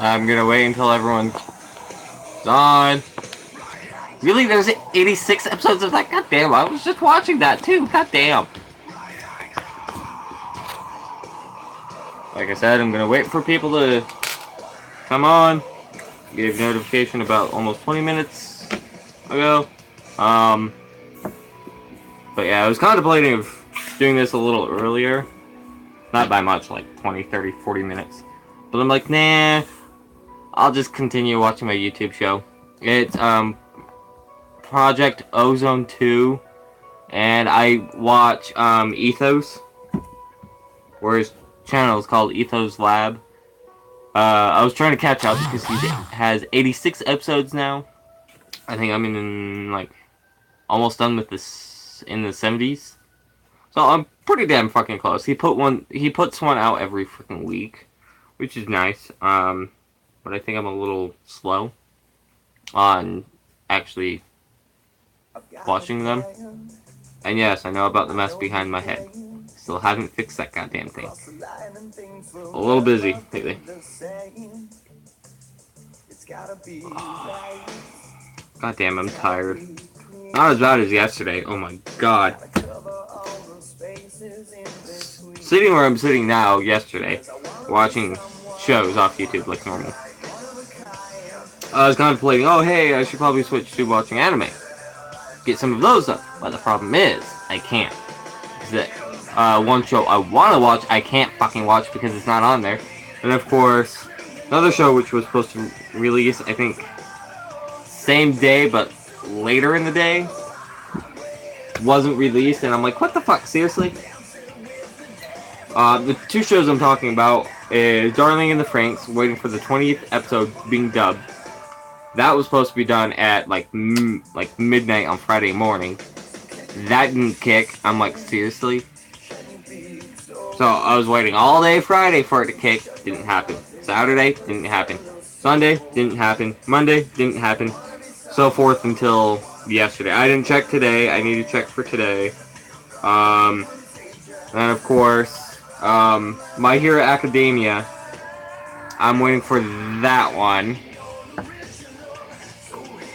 I'm gonna wait until everyone's on. Really? There's 86 episodes of that? God damn, I was just watching that too. God damn. Like I said, I'm gonna wait for people to come on. Gave notification about almost 20 minutes ago. But yeah, I was contemplating of doing this a little earlier. Not by much, like 20, 30, 40 minutes. But I'm like, nah, I'll just continue watching my YouTube show. It's, Project Ozone 2. And I watch, Ethos. Where his channel is called Ethos Lab. I was trying to catch up because he has 86 episodes now. I think I'm in, like, almost done with this in the 70s. So I'm pretty damn fucking close. He puts one out every freaking week, which is nice. But I think I'm a little slow on actually watching them. And yes, I know about the mess behind my head. Still haven't fixed that goddamn thing. A little busy lately. God damn, I'm tired. Not as bad as yesterday. Oh my god. Sitting where I'm sitting now, yesterday, watching shows off YouTube like normal. I was contemplating, oh hey, I should probably switch to watching anime. Get some of those up. But the problem is, I can't. That one show I want to watch, I can't fucking watch because it's not on there. And of course, another show which was supposed to release, I think, same day but later in the day, wasn't released, and I'm like, what the fuck, seriously? The two shows I'm talking about is Darling in the Franxx, waiting for the 20th episode being dubbed. That was supposed to be done at like midnight on Friday morning. That didn't kick. I'm like, seriously? So I was waiting all day Friday for it to kick. Didn't happen. Saturday didn't happen. Sunday didn't happen. Monday didn't happen. So forth until yesterday. I didn't check today. I need to check for today. And of course, My Hero Academia. I'm waiting for that one.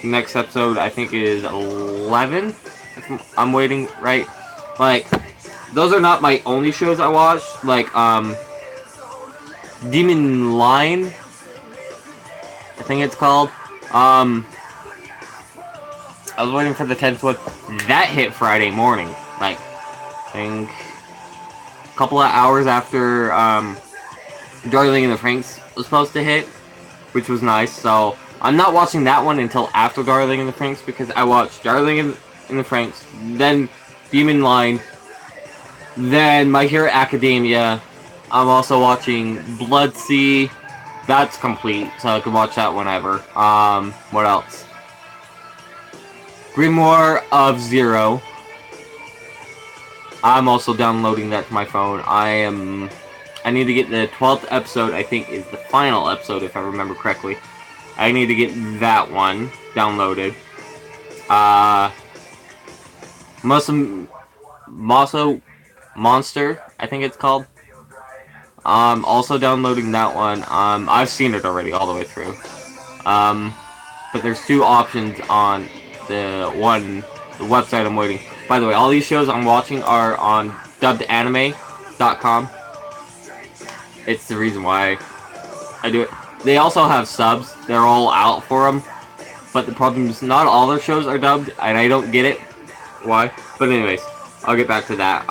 Next episode, I think, is 11. I'm waiting, right? Like, those are not my only shows I watch. Like, Demon Line, I think it's called. I was waiting for the 10th one. That hit Friday morning. Like, I think a couple of hours after, Darling in the Franxx was supposed to hit, which was nice. So, I'm not watching that one until after Darling in the Franxx because I watched Darling in the Franxx, then Demon Line, then My Hero Academia. I'm also watching Blood-C. That's complete, so I can watch that whenever. What else? Grimoire of Zero. I'm also downloading that to my phone. I need to get the 12th episode, I think is the final episode if I remember correctly. I need to get that one downloaded. Maso Monster, I think it's called. Also downloading that one. I've seen it already all the way through. But there's two options on the website I'm waiting. By the way, all these shows I'm watching are on dubbedanime.com. It's the reason why I do it. They also have subs. They're all out for them. But the problem is not all their shows are dubbed, and I don't get it. Why? But anyways, I'll get back to that.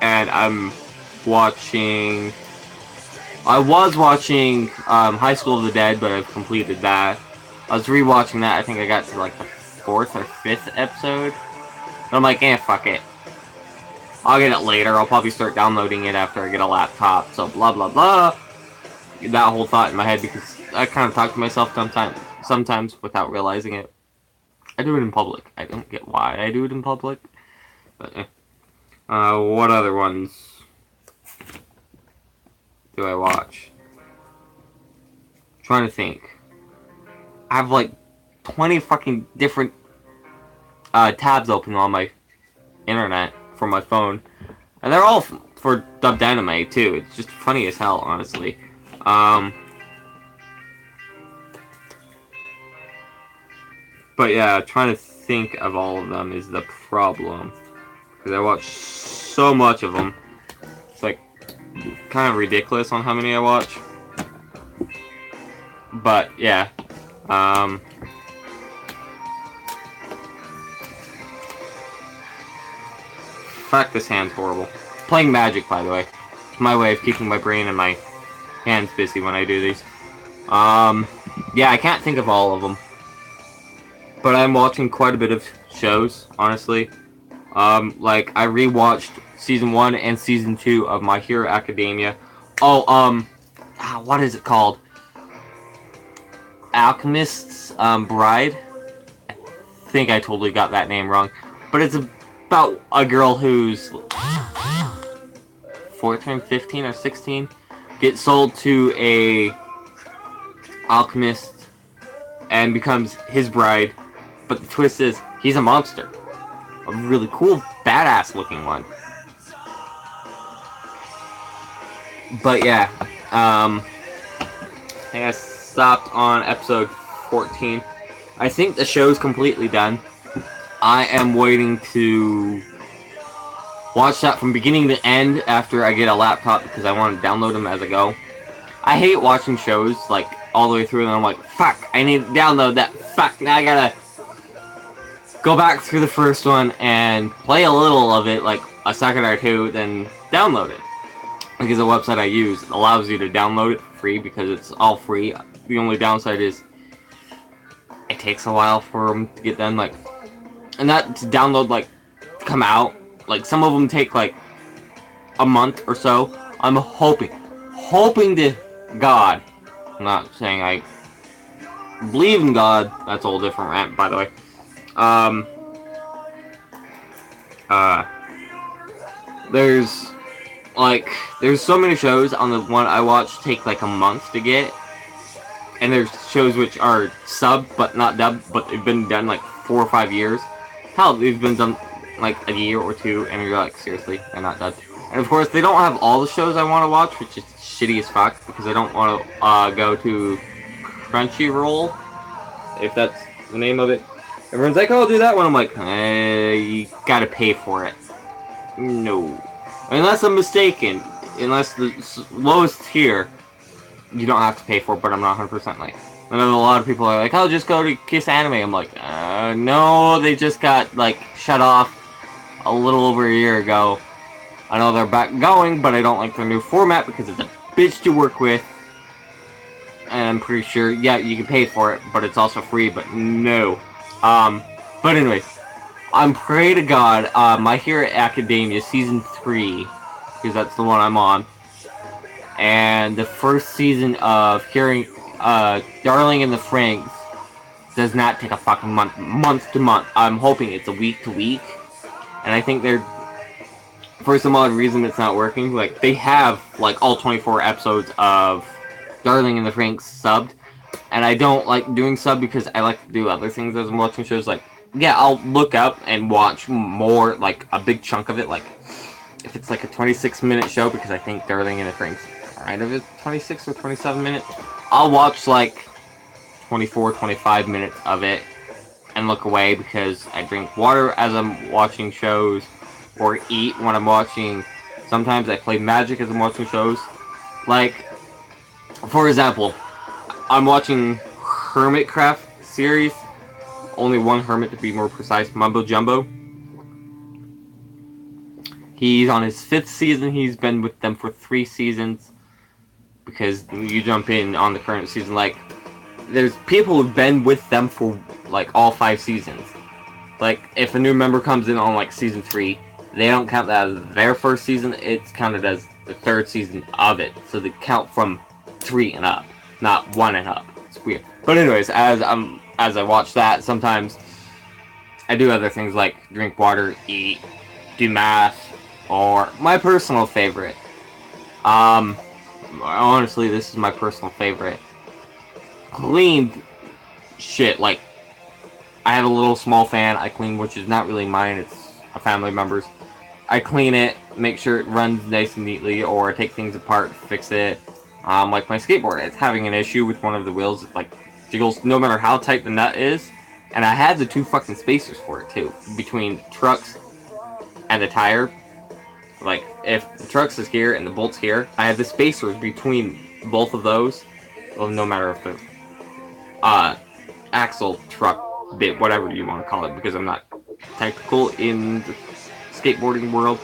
And I'm watching... I was watching High School of the Dead, but I've completed that. I was rewatching that. I think I got to like the 4th or 5th episode. And I'm like, fuck it. I'll get it later. I'll probably start downloading it after I get a laptop. So blah blah blah. That whole thought in my head because I kind of talk to myself sometimes without realizing it. I do it in public. I don't get why I do it in public. But what other ones do I watch? I'm trying to think. I have like 20 fucking different tabs open on my internet from my phone, and they're all for dubbed anime too. It's just funny as hell, honestly. But yeah, trying to think of all of them is the problem, because I watch so much of them. It's like kind of ridiculous on how many I watch. But yeah, fuck, this hand's horrible. Playing Magic, by the way. It's my way of keeping my brain and my hands busy when I do these. Yeah, I can't think of all of them. But I'm watching quite a bit of shows, honestly. Like, I rewatched Season 1 and Season 2 of My Hero Academia. Oh, what is it called? Alchemist's, Bride? I think I totally got that name wrong. But it's about a girl who's 14, 15, or 16, gets sold to a alchemist and becomes his bride. But the twist is, he's a monster. A really cool, badass looking one. But yeah, I think I stopped on episode 14. I think the show's completely done. I am waiting to watch that from beginning to end after I get a laptop, because I want to download them as I go. I hate watching shows, like, all the way through, and I'm like, fuck, I need to download that. Fuck, now I gotta go back through the first one and play a little of it, like a second or two, then download it. Because the website I use allows you to download it for free, because it's all free. The only downside is it takes a while for them to get done, like, and that to download, like, to come out. Like, some of them take, like, a month or so. I'm hoping to God, I'm not saying I believe in God, that's a whole different rant, by the way. There's so many shows on the one I watch take, like, a month to get. And there's shows which are subbed, but not dubbed, but they've been done, like, 4 or 5 years. Hell, they've been done like a year or two, and you're like, seriously, they're not done. And of course, they don't have all the shows I want to watch, which is shitty as fuck, because I don't want to go to Crunchyroll, if that's the name of it. Everyone's like, oh, do that one. I'm like, you gotta pay for it. No. Unless I'm mistaken, unless the lowest tier, you don't have to pay for it, but I'm not 100% like. I know a lot of people are like, oh, just go to Kiss Anime. I'm like, no, they just got, like, shut off a little over a year ago. I know they're back going, but I don't like their new format because it's a bitch to work with. And I'm pretty sure, yeah, you can pay for it, but it's also free, but no. But anyways, I'm pray to God, My Hero Academia Season 3, because that's the one I'm on. And the first season of Darling in the Franxx does not take a fucking month to month. I'm hoping it's a week to week. And I think they're, for some odd reason, it's not working. Like, they have, like, all 24 episodes of Darling in the Franxx subbed. And I don't like doing sub because I like to do other things as I'm watching shows. Like, yeah, I'll look up and watch more, like, a big chunk of it. Like, if it's like a 26-minute show, because I think Darling in the Franxx kind of is 26 or 27 minutes, I'll watch, like, 24, 25 minutes of it and look away because I drink water as I'm watching shows, or eat when I'm watching. Sometimes I play Magic as I'm watching shows. Like, for example, I'm watching Hermitcraft series. Only one hermit to be more precise, Mumbo Jumbo. He's on his 5th season. He's been with them for 3 seasons. Because you jump in on the current season, like, there's people who've been with them for, like, all 5 seasons. Like, if a new member comes in on, like, season 3, they don't count that as their first season, it's counted as the 3rd season of it. So they count from 3 and up, not 1 and up. It's weird. But anyways, as I watch that, sometimes I do other things like drink water, eat, do math, or my personal favorite. Honestly, this is my personal favorite. Clean shit. Like, I have a little small fan I clean, which is not really mine, it's a family member's. I clean it, make sure it runs nice and neatly, or take things apart, fix it. Like my skateboard, it's having an issue with one of the wheels. It, like, jiggles no matter how tight the nut is. And I had the 2 fucking spacers for it too, between trucks and the tire. Like, if the trucks is here and the bolt's here, I have the spacers between both of those. Well, no matter if the axle, truck, bit, whatever you want to call it, because I'm not technical in the skateboarding world.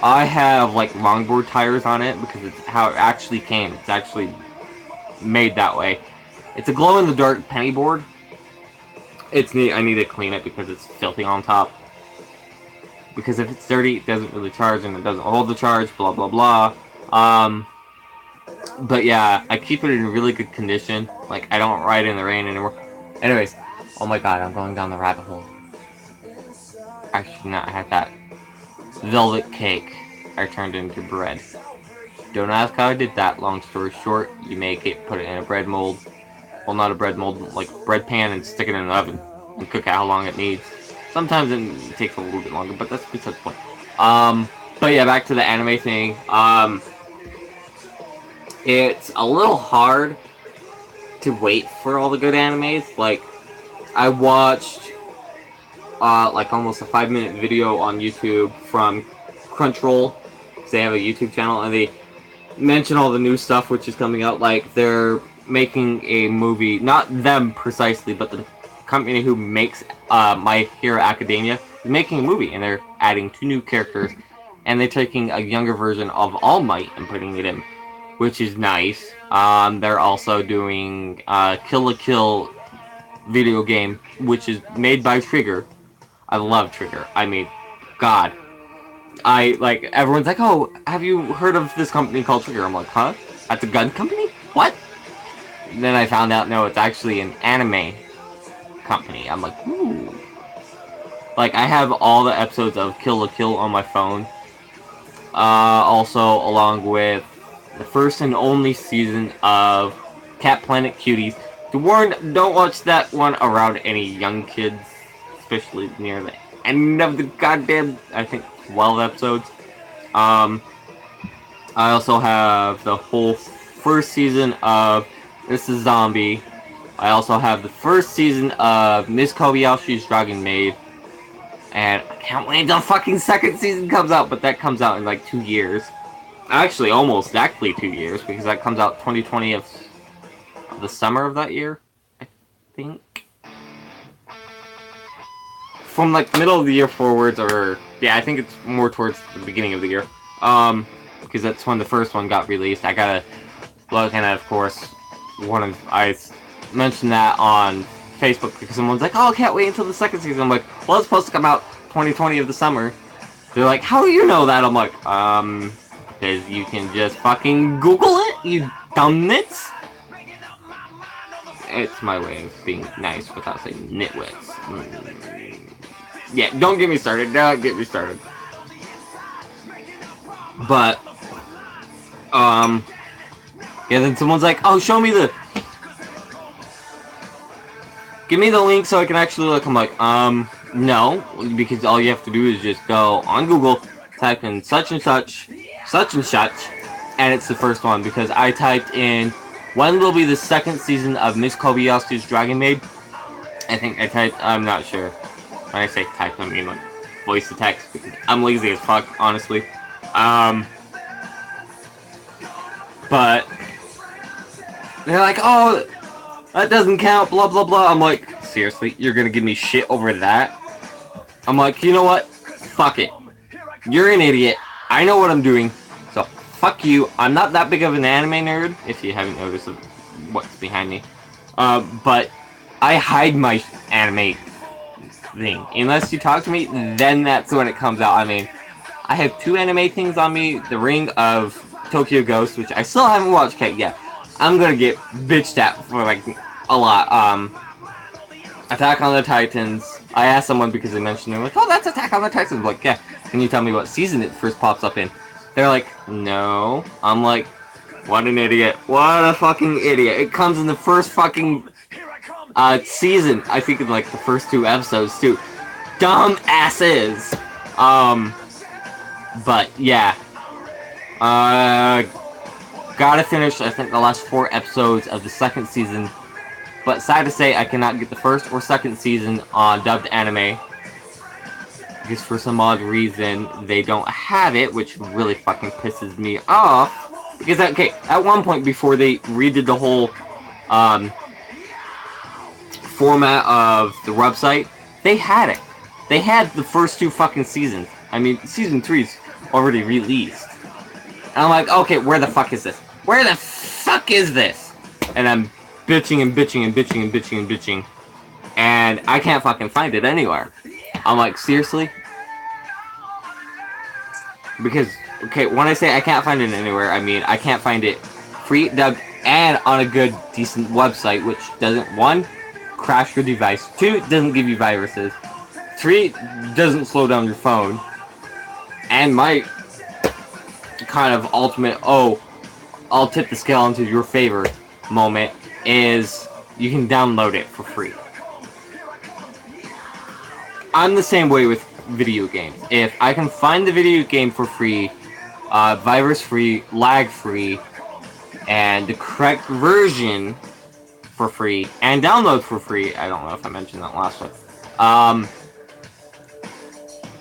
I have, like, longboard tires on it because it's how it actually came. It's actually made that way. It's a glow-in-the-dark penny board. It's neat. I need to clean it because it's filthy on top. Because if it's dirty, it doesn't really charge, and it doesn't hold the charge, blah, blah, blah. But yeah, I keep it in really good condition. Like, I don't ride in the rain anymore. Anyways, oh my god, I'm going down the rabbit hole. Actually, no, I had that velvet cake I turned into bread. Don't ask how I did that. Long story short, you make it, put it in a bread mold. Well, not a bread mold, like bread pan, and stick it in an oven and cook it how long it needs. Sometimes it takes a little bit longer, but that's besides the point. But yeah, back to the anime thing. It's a little hard to wait for all the good animes. Like, I watched like almost a 5-minute video on YouTube from Crunchyroll, because they have a YouTube channel, and they mention all the new stuff which is coming out. Like, they're making a movie, not them precisely, but the company who makes My Hero Academia is making a movie, and they're adding 2 new characters, and they're taking a younger version of All Might and putting it in, which is nice. They're also doing Kill la Kill video game, which is made by Trigger. I love Trigger. I mean, God. Everyone's like, oh, have you heard of this company called Trigger? I'm like, huh? That's a gun company? What? And then I found out, no, it's actually an anime company. I'm like, ooh. Like, I have all the episodes of Kill la Kill on my phone. Also, along with the first and only season of Cat Planet Cuties. To warn, don't watch that one around any young kids, especially near the end of the goddamn, I think, 12 episodes. I also have the whole first season of This is Zombie. I also have the first season of Miss Kobayashi's Dragon Maid. And I can't wait until the fucking second season comes out, but that comes out in like 2 years. Actually, almost exactly 2 years, because that comes out 2020 of the summer of that year, I think. From like the middle of the year forwards, or yeah, I think it's more towards the beginning of the year. Because that's when the first one got released. I gotta look, and of course, I mentioned that on Facebook because someone's like, oh, I can't wait until the second season. I'm like, well, it's supposed to come out 2020 of the summer. They're like, how do you know that? I'm like, because you can just fucking Google it, you dumbnits. It's my way of being nice without saying nitwits. Yeah, don't get me started. Don't get me started. But, yeah, then someone's like, oh, show me the... Give me the link so I can actually look. I'm like, no, because all you have to do is just go on Google, type in such and such, and it's the first one, because I typed in, when will be the second season of Miss Kobayashi's Dragon Maid? I think I typed, I'm not sure. When I say type, I mean like voice to text, because I'm lazy as fuck, honestly. But they're like, oh, that doesn't count, blah, blah, blah. I'm like, seriously? You're gonna give me shit over that? I'm like, you know what? Fuck it. You're an idiot. I know what I'm doing. So, fuck you. I'm not that big of an anime nerd, if you haven't noticed what's behind me. But I hide my anime thing. Unless you talk to me, then that's when it comes out. I mean, I have 2 anime things on me. The Ring of Tokyo Ghost, which I still haven't watched yet. I'm gonna get bitched at for, like, a lot. Attack on the Titans. I asked someone because they mentioned it, like, oh, that's Attack on the Titans. I'm like, yeah, can you tell me what season it first pops up in? They're like, no. I'm like, what an idiot. What a fucking idiot. It comes in the first fucking season. I think in, like, the first 2 episodes, too. Dumb asses. But yeah, gotta finish, I think, the last 4 episodes of the 2nd season. But sad to say, I cannot get the 1st or 2nd season on dubbed anime. Because for some odd reason, they don't have it, which really fucking pisses me off. Because, okay, at one point before they redid the whole, format of the website, they had it. They had the first 2 fucking seasons. I mean, season 3's already released. And I'm like, okay, where the fuck is this? Where the fuck is this? And I'm bitching and bitching and bitching and bitching and bitching. And I can't fucking find it anywhere. I'm like, seriously? Because, okay, when I say I can't find it anywhere, I mean I can't find it free, dubbed, and on a good, decent website, which doesn't, 1, crash your device, 2, doesn't give you viruses, 3, doesn't slow down your phone, and my kind of ultimate, oh, I'll tip the scale into your favor moment is you can download it for free. I'm the same way with video games. If I can find the video game for free, virus-free, lag-free, and the correct version for free, and download for free, I don't know if I mentioned that last one,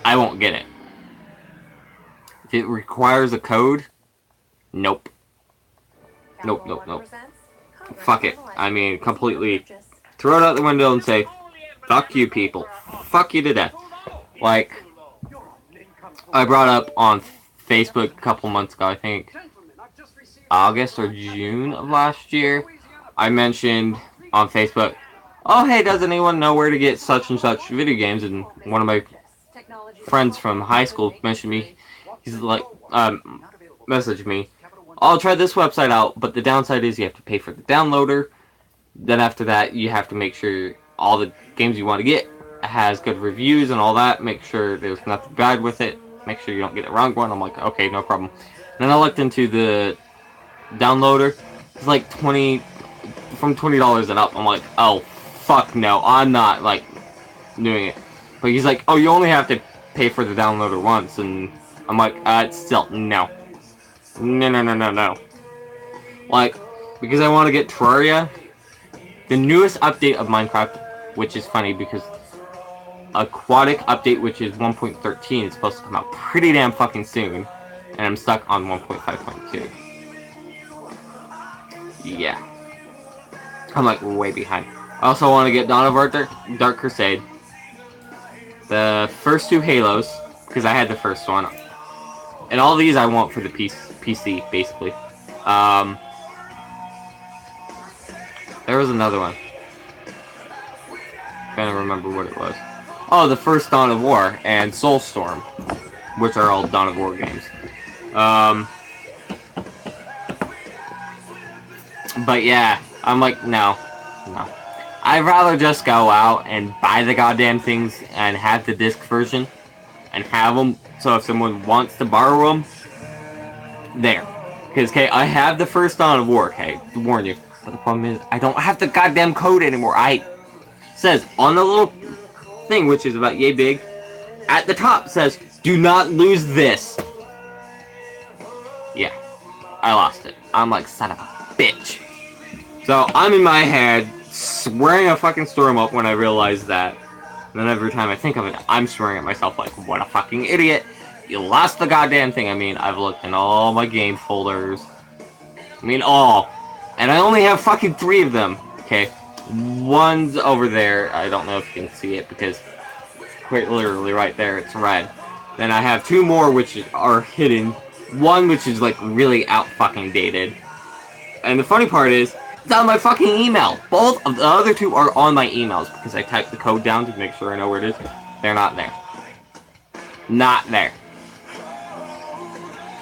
I won't get it. If it requires a code, nope. Nope. Fuck it. I mean, completely throw it out the window and say, fuck you people. Fuck you to death. Like, I brought up on Facebook a couple months ago, I think August or June of last year, I mentioned on Facebook, oh hey, does anyone know where to get such and such video games? And one of my friends from high school mentioned me. He's like, messaged me, I'll try this website out, but the downside is you have to pay for the downloader. Then after that, you have to make sure all the games you want to get has good reviews and all that. Make sure there's nothing bad with it. Make sure you don't get the wrong one. I'm like, okay, no problem. Then I looked into the downloader. It's like from $20 and up. I'm like, oh, fuck no. I'm not, like, doing it. But he's like, oh, you only have to pay for the downloader once. And I'm like, still, no. No. Like, because I want to get Terraria, the newest update of Minecraft, which is funny because Aquatic update, which is 1.13, is supposed to come out pretty damn fucking soon, and I'm stuck on 1.5.2. Yeah. I'm like way behind. I also want to get Dawn of Dark Crusade. The first 2 Halos, because I had the first one. And all these I want for the PC, basically. There was another one. Trying to remember what it was. Oh, the first Dawn of War and Soulstorm, which are all Dawn of War games. But yeah, I'm like, no. I'd rather just go out and buy the goddamn things and have the disc version and have them, so if someone wants to borrow them, there. Because, okay, I have the first Dawn of War, okay, to warn you. But the problem is, I don't have the goddamn code anymore. Says on the little thing, which is about yay big, at the top says, do not lose this. Yeah, I lost it. I'm like, son of a bitch. So, I'm in my head, swearing a fucking storm up when I realize that. And then every time I think of it, I'm swearing at myself like, what a fucking idiot. You lost the goddamn thing. I mean, I've looked in all my game folders. I mean, all. And I only have fucking 3 of them. Okay. One's over there. I don't know if you can see it because it's quite literally right there. It's red. Then I have 2 more which are hidden. One which is like really out fucking dated. And the funny part is, it's on my fucking email. Both of the other 2 are on my emails because I typed the code down to make sure I know where it is. They're not there. Not there.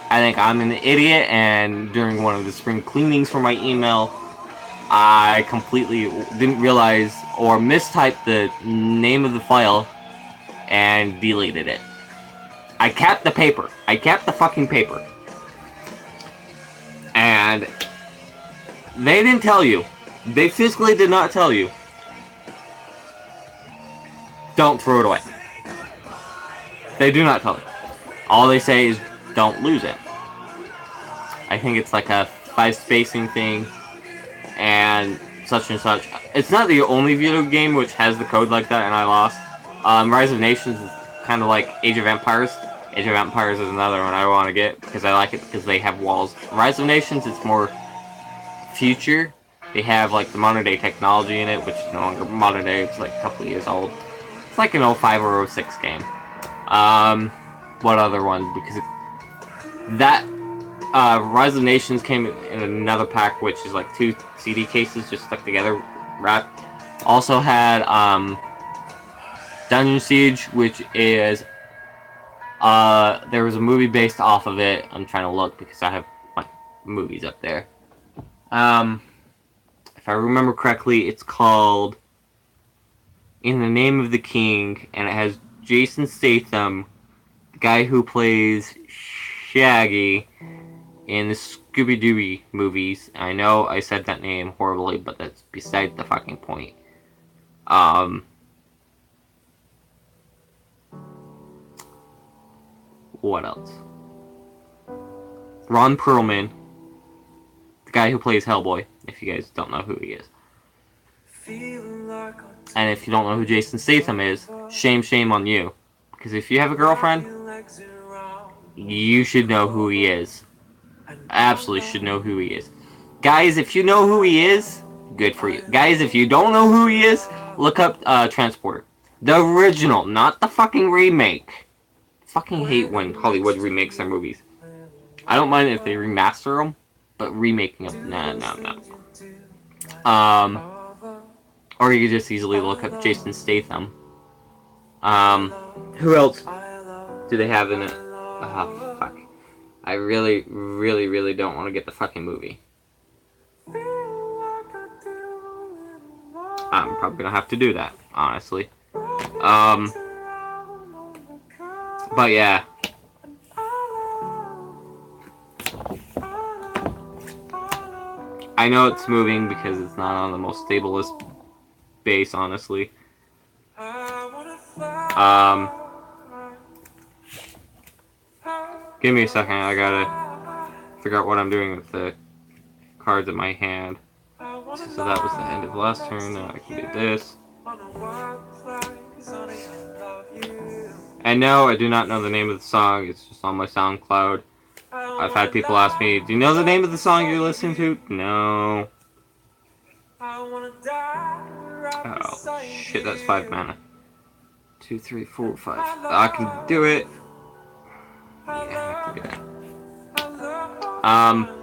I think I'm an idiot, and during one of the spring cleanings for my email, I completely didn't realize or mistyped the name of the file and deleted it. I kept the paper. I kept the fucking paper. And they didn't tell you. They physically did not tell you. Don't throw it away. They do not tell you. All they say is don't lose it. I think it's like a 5 spacing thing, and such and such. It's not the only video game which has the code like that, and I lost. Rise of Nations is kind of like Age of Empires. Age of Empires is another one I want to get because I like it because they have walls. Rise of Nations, it's more future. They have like the modern day technology in it, which is no longer modern day. It's like a couple of years old. It's like an 05 or 06 game. What other one? Because that Rise of Nations came in another pack, which is like 2 CD cases just stuck together, wrapped. Also had Dungeon Siege, which is there was a movie based off of it. I'm trying to look because I have my movies up there. If I remember correctly, it's called In the Name of the King, and it has Jason Statham, the guy who plays Shaggy in the Scooby-Doo movies. I know I said that name horribly, but that's beside the fucking point. What else? Ron Perlman, the guy who plays Hellboy, if you guys don't know who he is. And if you don't know who Jason Statham is, shame on you. Because if you have a girlfriend, you should know who he is. Absolutely should know who he is. Guys, if you know who he is, good for you. Guys, if you don't know who he is, look up Transporter. The original, not the fucking remake. Fucking hate when Hollywood remakes their movies. I don't mind if they remaster them, but remaking them, no. Or you could just easily look up Jason Statham. Who else do they have in it? Oh, fuck. I really don't want to get the fucking movie. I'm probably gonna have to do that, honestly. But yeah. I know it's moving because it's not on the most stablest base, honestly. Give me a second, I gotta figure out what I'm doing with the cards in my hand. So that was the end of the last turn, now I can do this. And no, I do not know the name of the song, it's just on my SoundCloud. I've had people ask me, do you know the name of the song you're listening to? No. Oh, shit, that's 5 mana. 2, 3, 4, 5. I can do it. Yeah, I can do it.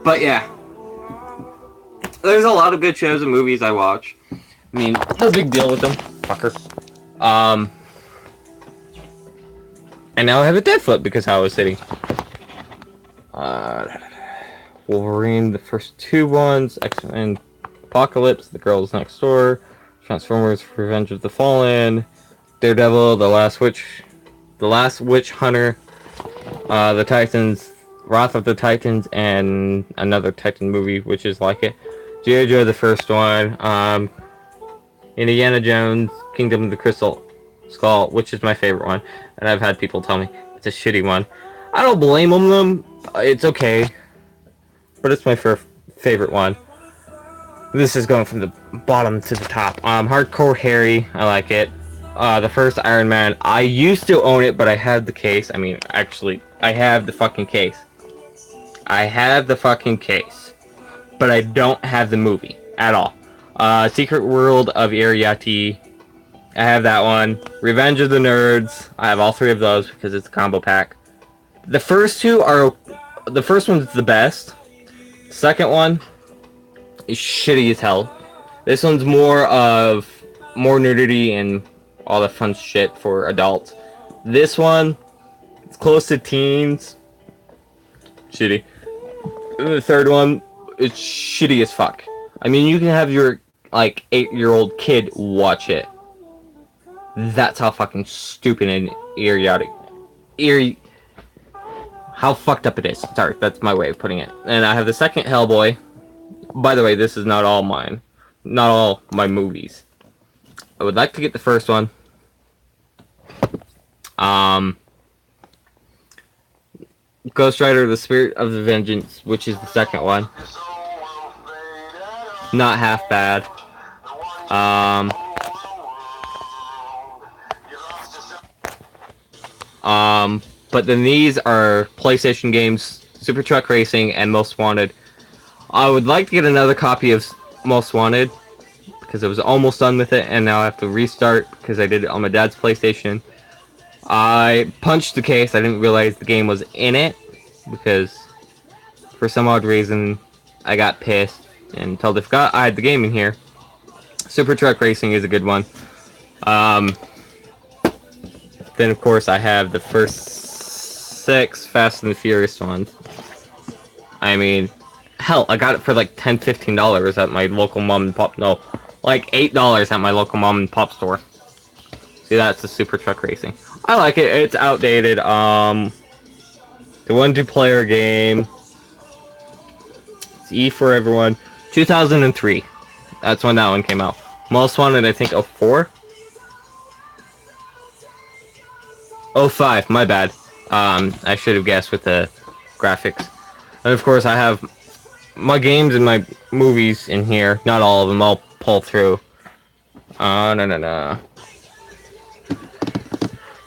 But yeah. There's a lot of good shows and movies I watch. I mean, no big deal with them. Fucker. And now I have a dead flip because how I was sitting. Wolverine, the first 2 ones. X-Men Apocalypse, The Girls Next Door. Transformers, Revenge of the Fallen. Daredevil, The Last Witch Hunter. The Titans, Wrath of the Titans, and another Titan movie, which is like it. G.I. Joe, the first one. Indiana Jones, Kingdom of the Crystal Skull, which is my favorite one. And I've had people tell me it's a shitty one. I don't blame them. It's okay. But it's my favorite one. This is going from the bottom to the top. Hardcore Harry, I like it. The first Iron Man, I used to own it, but I had the case. I mean, actually, I have the fucking case. But I don't have the movie at all. Secret World of Ariete, I have that one. Revenge of the Nerds, I have all 3 of those because it's a combo pack. The first one's the best. Second one is shitty as hell. This one's more nudity and all the fun shit for adults. This one, it's close to teens. Shitty. The third one, it's shitty as fuck. I mean, you can have your, 8-year-old kid watch it. That's how fucking stupid and how fucked up it is. Sorry, that's my way of putting it. And I have the second Hellboy. By the way, this is not all mine. Not all my movies. I would like to get the first one. Ghost Rider: The Spirit of the Vengeance, which is the second one. Not half bad. Um, but then these are PlayStation games, Super Truck Racing, and Most Wanted. I would like to get another copy of Most Wanted, because I was almost done with it, and now I have to restart, because I did it on my dad's PlayStation. I punched the case, I didn't realize the game was in it, because for some odd reason, I got pissed, and until I forgot I had the game in here. Super Truck Racing is a good one. Then, of course, I have the first 6 Fast and the Furious ones. I mean, hell, I got it for like $10, $15 at my local mom and pop. No, like $8 at my local mom and pop store. See, that's the Super Truck Racing. I like it. It's outdated. The 1-2-player game. It's E for everyone. 2003. That's when that one came out. Most Wanted, I think, 04. 05, my bad. I should have guessed with the graphics. And of course, I have my games and my movies in here. Not all of them. I'll pull through. No.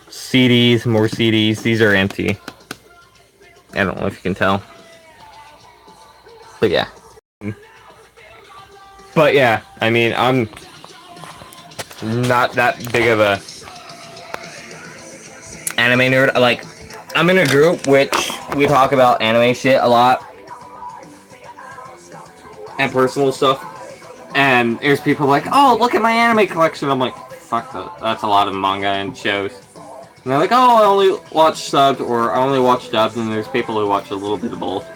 CDs, more CDs. These are empty. I don't know if you can tell. But yeah. But yeah, I mean, I'm not that big of a anime nerd. Like, I'm in a group which we talk about anime shit a lot and personal stuff, and there's people like, oh, look at my anime collection. I'm like, fuck that, that's a lot of manga and shows. And they're like, oh, I only watch subbed, or I only watch dubbed, and there's people who watch a little bit of both.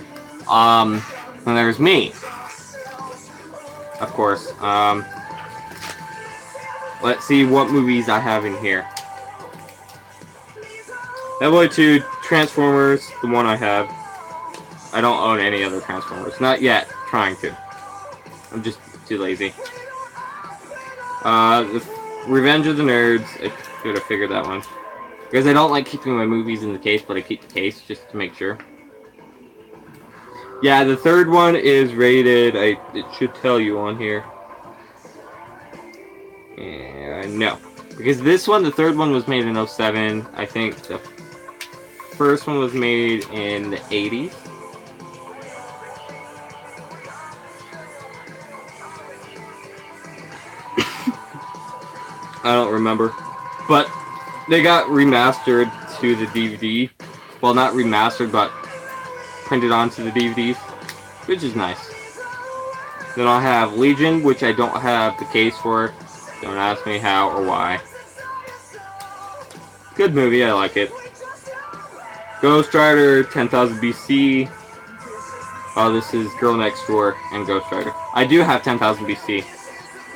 And there's me, of course. Let's see what movies I have in here. Level 2, Transformers, the one I have. I don't own any other Transformers. Not yet. Trying to. I'm just too lazy. The Revenge of the Nerds. I should have figured that one. Because I don't like keeping my movies in the case, but I keep the case just to make sure. Yeah, the third one is rated, it should tell you on here. No. Because this one, the third one was made in 07. I think the first one was made in the 80s. I don't remember. But they got remastered to the DVD. Well, not remastered, but printed onto the DVDs, which is nice. Then I'll have Legion, which I don't have the case for. Don't ask me how or why. Good movie, I like it. Ghost Rider, 10,000 BC. Oh, this is Girl Next Door and Ghost Rider. I do have 10,000 BC.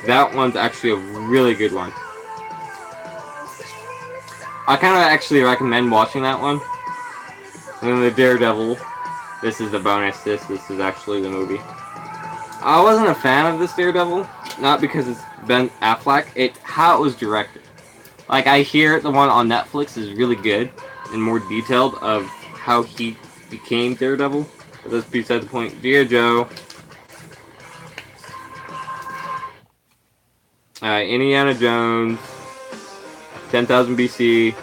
That one's actually a really good one. I kind of actually recommend watching that one. And then the Daredevil. This is the bonus. This is actually the movie. I wasn't a fan of this Daredevil, not because it's Ben Affleck. How it was directed. Like, I hear the one on Netflix is really good and more detailed of how he became Daredevil. But that's beside the point. Dear Joe. Indiana Jones. 10,000 BC.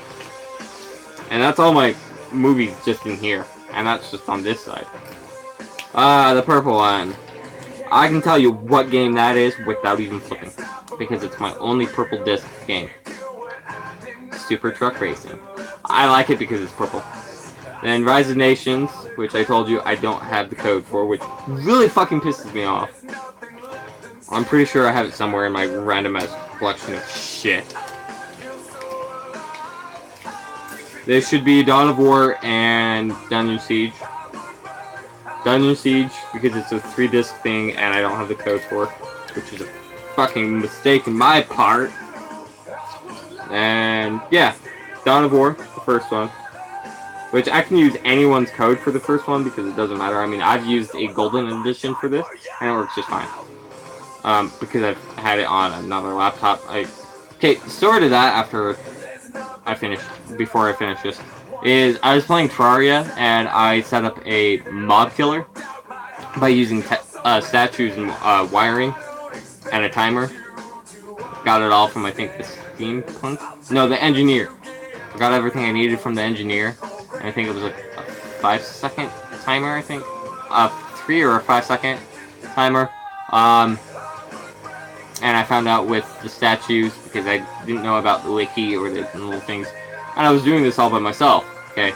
And that's all my movies just in here. And that's just on this side. The purple one. I can tell you what game that is without even flipping. Because it's my only purple disc game. Super Truck Racing. I like it because it's purple. Then Rise of Nations, which I told you I don't have the code for, which really fucking pisses me off. I'm pretty sure I have it somewhere in my randomized collection of shit. This should be Dawn of War and Dungeon Siege. Dungeon Siege, because it's a 3-disc thing and I don't have the code for it, which is a fucking mistake on my part. And yeah, Dawn of War, the first one. Which I can use anyone's code for the first one because it doesn't matter. I mean, I've used a golden edition for this and it works just fine. Because I've had it on another laptop. Okay, story to that after I finish, before I finish this. is I was playing Terraria and I set up a mob killer by using statues and wiring and a timer. Got it all from, I think, the steampunk? No, the engineer. I got everything I needed from the engineer. And I think it was a 5-second timer, I think. A 3 or a 5-second timer. And I found out with the statues, because I didn't know about the wiki or the little things. And I was doing this all by myself, okay?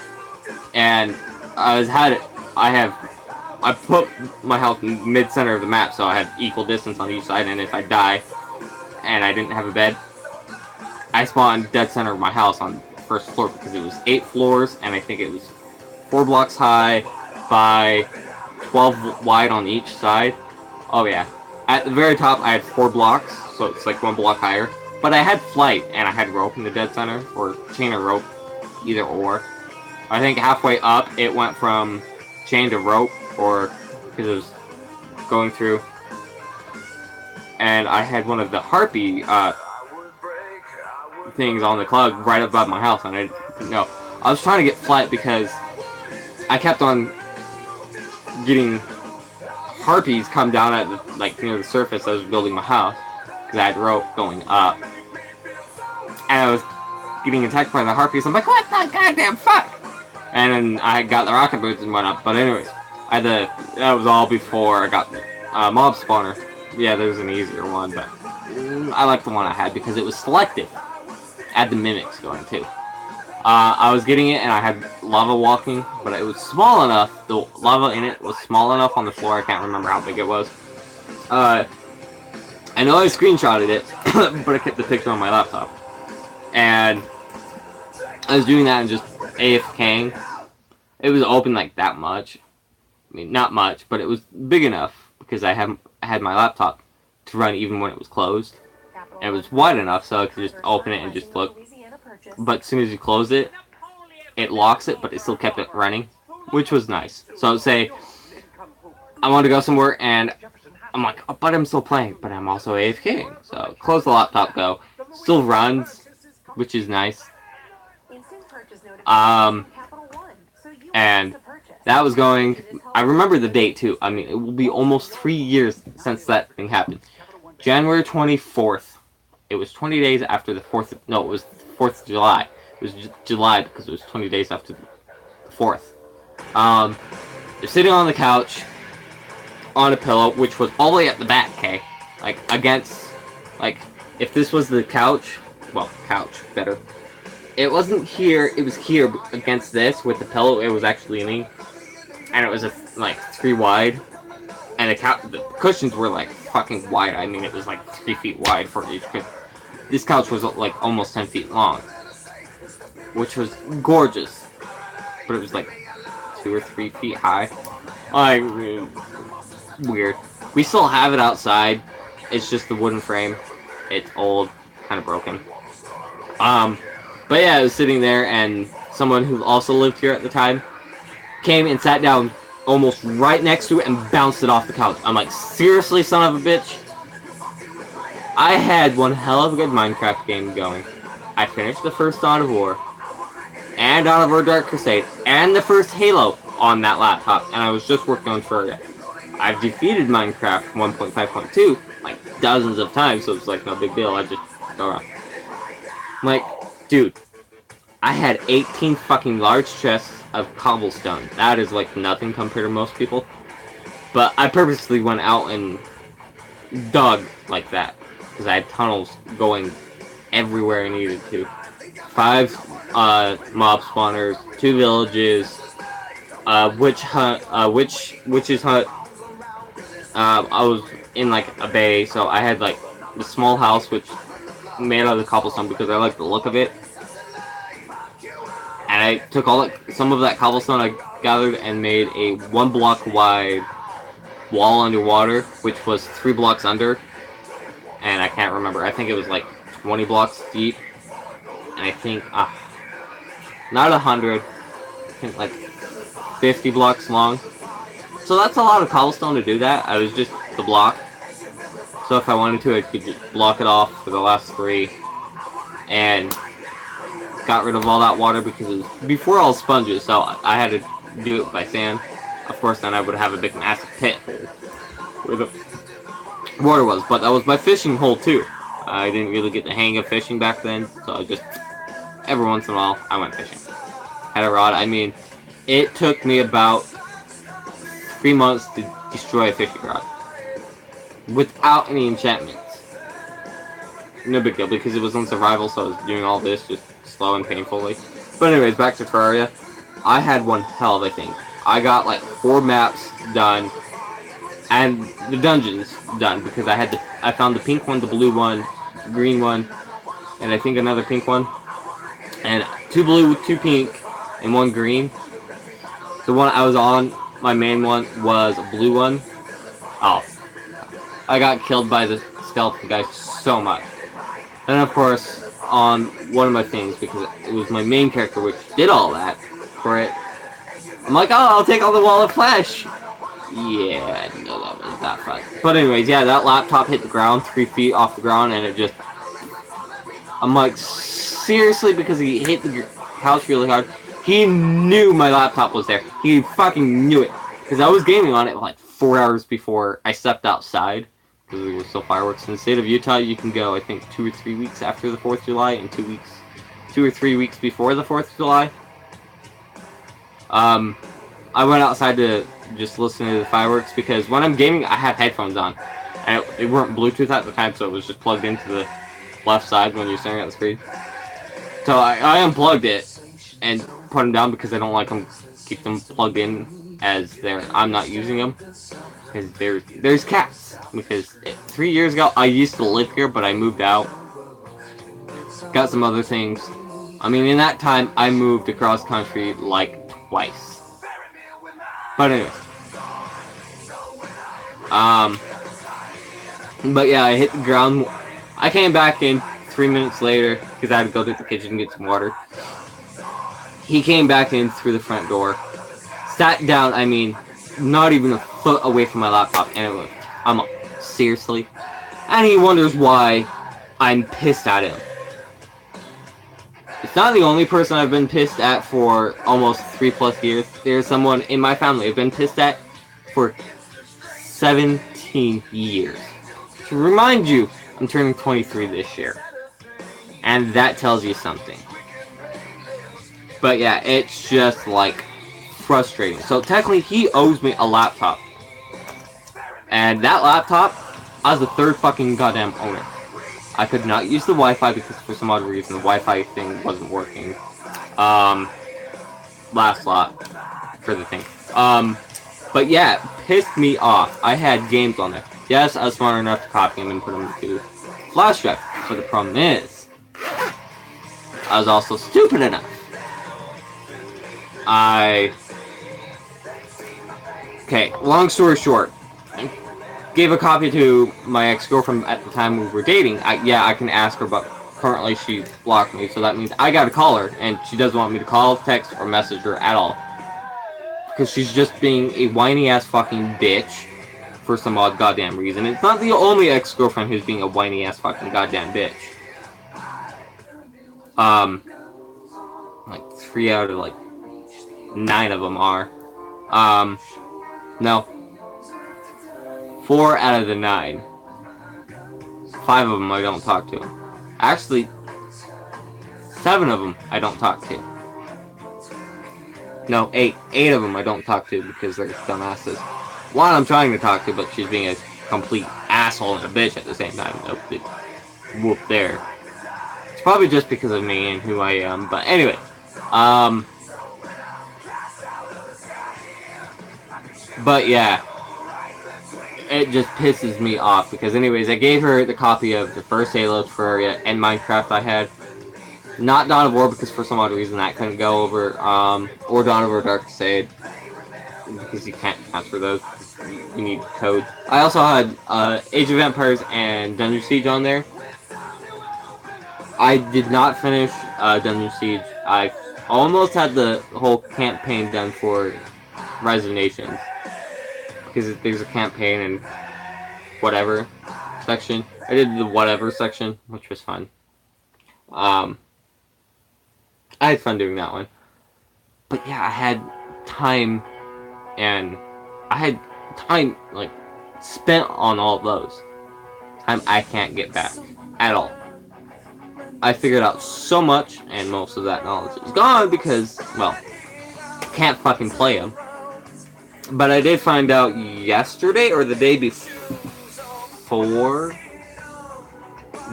And I put my health in mid-center of the map, so I had equal distance on each side, and if I die, and I didn't have a bed, I spawned dead center of my house on the first floor, because it was 8 floors, and I think it was 4 blocks high by 12 wide on each side. Oh yeah. At the very top, I had 4 blocks, so it's like 1 block higher. But I had flight, and I had rope in the dead center, or chain or rope, either or. I think halfway up, it went from chain to rope, or because it was going through. And I had one of the harpy things on the cloud right above my house, and I didn't know. I was trying to get flight because I kept on getting harpies come down at the, like, near the surface. I was building my house because I had rope going up, and I was getting attacked by the harpies. I'm like, what the goddamn fuck? And then I got the rocket boots and went up. But anyways, that was all before I got the mob spawner. Yeah, there's an easier one, but I like the one I had because it was selective. I had the mimics going too. I was getting it, and I had lava walking, but it was small enough. The lava in it was small enough on the floor. I can't remember how big it was. I know I screenshotted it, but I kept the picture on my laptop. And I was doing that and just AFKing. It was open like that much. I mean, not much, but it was big enough because I had my laptop to run even when it was closed. And it was wide enough so I could just open it and just look. But as soon as you close it, it locks it, but it still kept it running, which was nice. So say I want to go somewhere and I'm like, oh, but I'm still playing, but I'm also AFKing. So close the laptop, go. Still runs, which is nice. And that was going, I remember the date too. I mean, it will be almost 3 years since that thing happened. January 24th. It was 20 days after the 4th, no, it was 4th of July. It was July because it was 20 days after the 4th. They're sitting on the couch, on a pillow, which was all the way at the back, okay? Like, against, like, if this was the couch, well, couch, better. It wasn't here, it was here against this with the pillow. It was actually leaning, and it was like 3 wide, and the cushions were like fucking wide. I mean, it was like 3 feet wide for each cushion. This couch was like almost 10 feet long, which was gorgeous, but it was like 2 or 3 feet high. Weird. We still have it outside. It's just the wooden frame. It's old, kind of broken. But yeah, I was sitting there, and someone who also lived here at the time came and sat down almost right next to it and bounced it off the couch. I'm like, seriously, son of a bitch? I had one hell of a good Minecraft game going. I finished the first Dawn of War, and Dawn of War Dark Crusade, and the first Halo on that laptop, and I was just working on Terraria. I've defeated Minecraft 1.5.2 like dozens of times, so it's like no big deal. I just go around. I'm like, dude, I had 18 fucking large chests of cobblestone. That is like nothing compared to most people. But I purposely went out and dug like that, because I had tunnels going everywhere I needed to. 5 mob spawners, 2 villages, witch's hut. I was in like a bay, so I had like the small house which made out of the cobblestone because I like the look of it. And I took some of that cobblestone I gathered and made a 1 block wide wall underwater, which was 3 blocks under. And I can't remember. I think it was like 20 blocks deep. And I think, not 100, I think like 50 blocks long. So that's a lot of cobblestone to do that. I was just the block. So if I wanted to, I could just block it off for the last 3. And got rid of all that water because it was before all sponges, so I had to do it by sand. Of course, then I would have a big massive pit where the water was, but that was my fishing hole too. I didn't really get the hang of fishing back then, so I just, every once in a while, I went fishing. Had a rod. I mean, it took me about 3 months to destroy a fishing rod without any enchantments. No big deal, because it was on survival, so I was doing all this just slow and painfully. But anyways, back to Terraria. I had one hell of a thing. I got like 4 maps done, and the dungeons done, because I found the pink one, the blue one, green one, and I think another pink one. And 2 blue, 2 pink, and 1 green. The one I was on, my main one, was a blue one. Oh. I got killed by the skeleton guy so much. And of course, on one of my things, because it was my main character which did all that for it, I'm like, oh, I'll take all the wall of flesh. Yeah, I didn't know that was that fun. But anyways, yeah, that laptop hit the ground 3 feet off the ground, and it just... I'm like, seriously? Because he hit the couch really hard. He knew my laptop was there. He fucking knew it. Because I was gaming on it like 4 hours before I stepped outside. Because there were still fireworks. In the state of Utah, you can go, I think, 2 or 3 weeks after the 4th of July, and 2 or 3 weeks before the 4th of July. I went outside to just listen to the fireworks, because when I'm gaming, I have headphones on. And they weren't Bluetooth at the time, so it was just plugged into the left side when you're staring at the screen. So I unplugged it and put them down, because I don't like them, keep them plugged in as I'm not using them. Because there's cats. Because 3 years ago, I used to live here, but I moved out. Got some other things. I mean, in that time, I moved across country like twice. But anyways. But yeah, I hit the ground. I came back in 3 minutes later, because I had to go to the kitchen and get some water. He came back in through the front door. Sat down, I mean, not even a foot away from my laptop, and it was, I'm like, seriously? And he wonders why I'm pissed at him. It's not the only person I've been pissed at for almost 3+ years. There's someone in my family I've been pissed at for 17 years. To remind you, I'm turning 23 this year. And that tells you something. But yeah, it's just like frustrating. So technically, he owes me a laptop. And that laptop, I was the 3rd fucking goddamn owner. I could not use the Wi-Fi because for some odd reason the Wi-Fi thing wasn't working. Last slot for the thing. But yeah, it pissed me off. I had games on there. Yes, I was smart enough to copy them and put them into flash drive. But the problem is, I was also stupid enough. Okay, long story short, gave a copy to my ex-girlfriend at the time we were dating. I can ask her, but currently she blocked me, so that means I gotta call her, and she doesn't want me to call, text, or message her at all. Because she's just being a whiny-ass fucking bitch for some odd goddamn reason. It's not the only ex-girlfriend who's being a whiny-ass fucking goddamn bitch. Like 3 out of like 9 of them are. No. 4 out of the 9. 5 of them I don't talk to. Actually, 7 of them I don't talk to. No, 8. 8 of them I don't talk to because they're dumbasses. One I'm trying to talk to, but she's being a complete asshole and a bitch at the same time. No big whoop there. It's probably just because of me and who I am, but anyway. But yeah. It just pisses me off because anyways, I gave her the copy of the first Halo, Terraria, and Minecraft I had. Not Dawn of War because for some odd reason that couldn't go over, or Dawn of War Dark Crusade because you can't transfer those. You need code. I also had Age of Empires and Dungeon Siege on there. I did not finish Dungeon Siege. I almost had the whole campaign done for Rise of Nations. Because there's a campaign and whatever section. I did the whatever section, which was fun. I had fun doing that one. But yeah, I had time, and I had time, like, spent on all of those. Time I can't get back at all. I figured out so much, and most of that knowledge is gone because, well, can't fucking play them. But I did find out yesterday or the day before,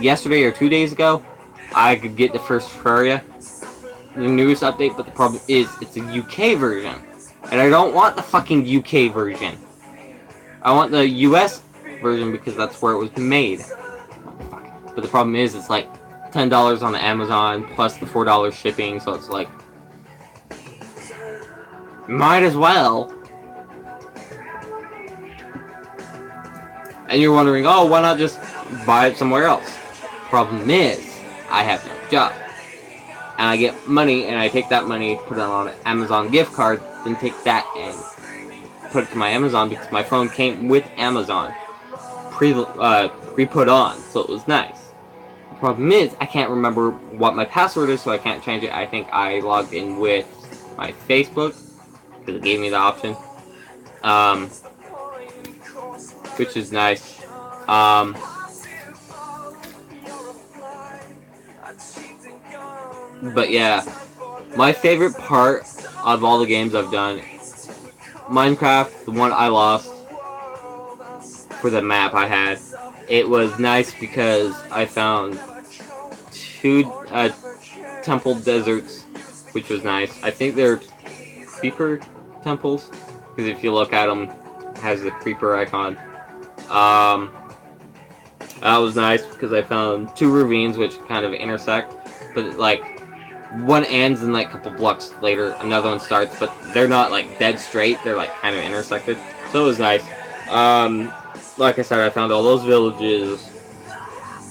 yesterday or 2 days ago, I could get the first Terraria, the newest update, but the problem is it's a UK version. And I don't want the fucking UK version. I want the US version because that's where it was made. But the problem is it's like $10 on Amazon plus the $4 shipping, so it's like, might as well. And you're wondering, oh, why not just buy it somewhere else? Problem is, I have no job. And I get money, and I take that money, put it on an Amazon gift card, then take that and put it to my Amazon because my phone came with Amazon pre-put on, so it was nice. The problem is, I can't remember what my password is, so I can't change it. I think I logged in with my Facebook, because it gave me the option. Which is nice. But yeah, my favorite part of all the games I've done, Minecraft, the one I lost for the map I had, it was nice because I found 2 temple deserts, which was nice. I think they're creeper temples, because if you look at them, it has the creeper icon. That was nice because I found 2 ravines which kind of intersect, but like one ends and like a couple blocks later another one starts, but they're not like dead straight, they're like kind of intersected, so it was nice. Like I said, I found all those villages,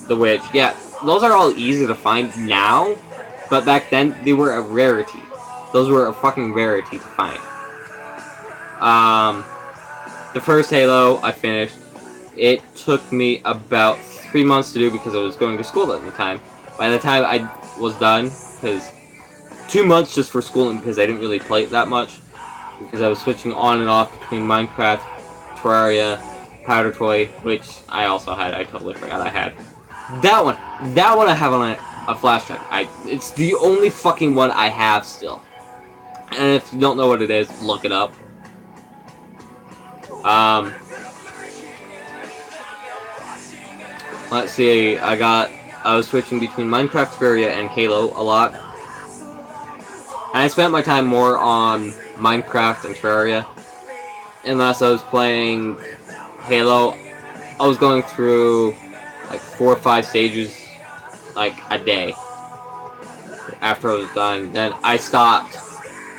the witch. Yeah, those are all easy to find now, but back then they were a rarity. Those were a fucking rarity to find. The first Halo I finished. It took me about 3 months to do because I was going to school at the time. By the time I was done, because 2 months just for schooling because I didn't really play it that much, because I was switching on and off between Minecraft, Terraria, Powder Toy, which I also had. I totally forgot I had. That one I have on a flash drive. It's the only fucking one I have still. And if you don't know what it is, look it up. Let's see, I was switching between Minecraft, Terraria, and Halo a lot. And I spent my time more on Minecraft and Terraria. Unless I was playing Halo, I was going through like 4 or 5 stages like a day after I was done. Then I stopped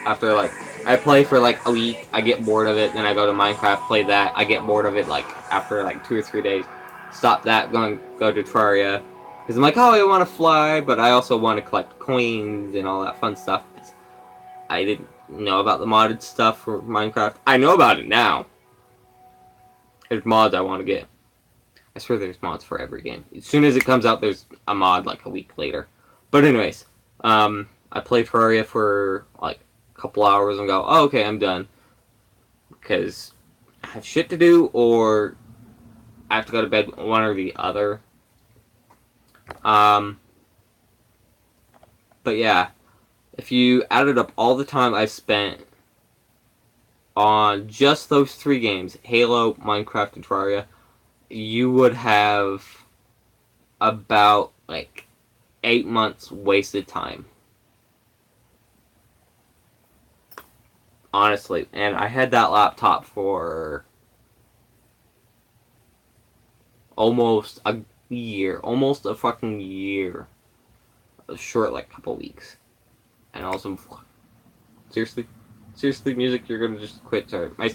after like, I play for like a week, I get bored of it, then I go to Minecraft, play that, I get bored of it like after like 2 or 3 days. Stop that, go to Terraria. Because I'm like, oh, I want to fly, but I also want to collect coins and all that fun stuff. I didn't know about the modded stuff for Minecraft. I know about it now. There's mods I want to get. I swear there's mods for every game. As soon as it comes out, there's a mod like a week later. But anyways, I play Terraria for like a couple hours and go, oh, okay, I'm done. Because I have shit to do, or I have to go to bed, one or the other. But yeah, if you added up all the time I spent on just those 3 games, Halo, Minecraft, and Terraria, you would have about like 8 months wasted time. Honestly, and I had that laptop for almost a year, almost a fucking year. A short, like, couple weeks. And also, seriously, music, you're gonna just quit. Sorry, my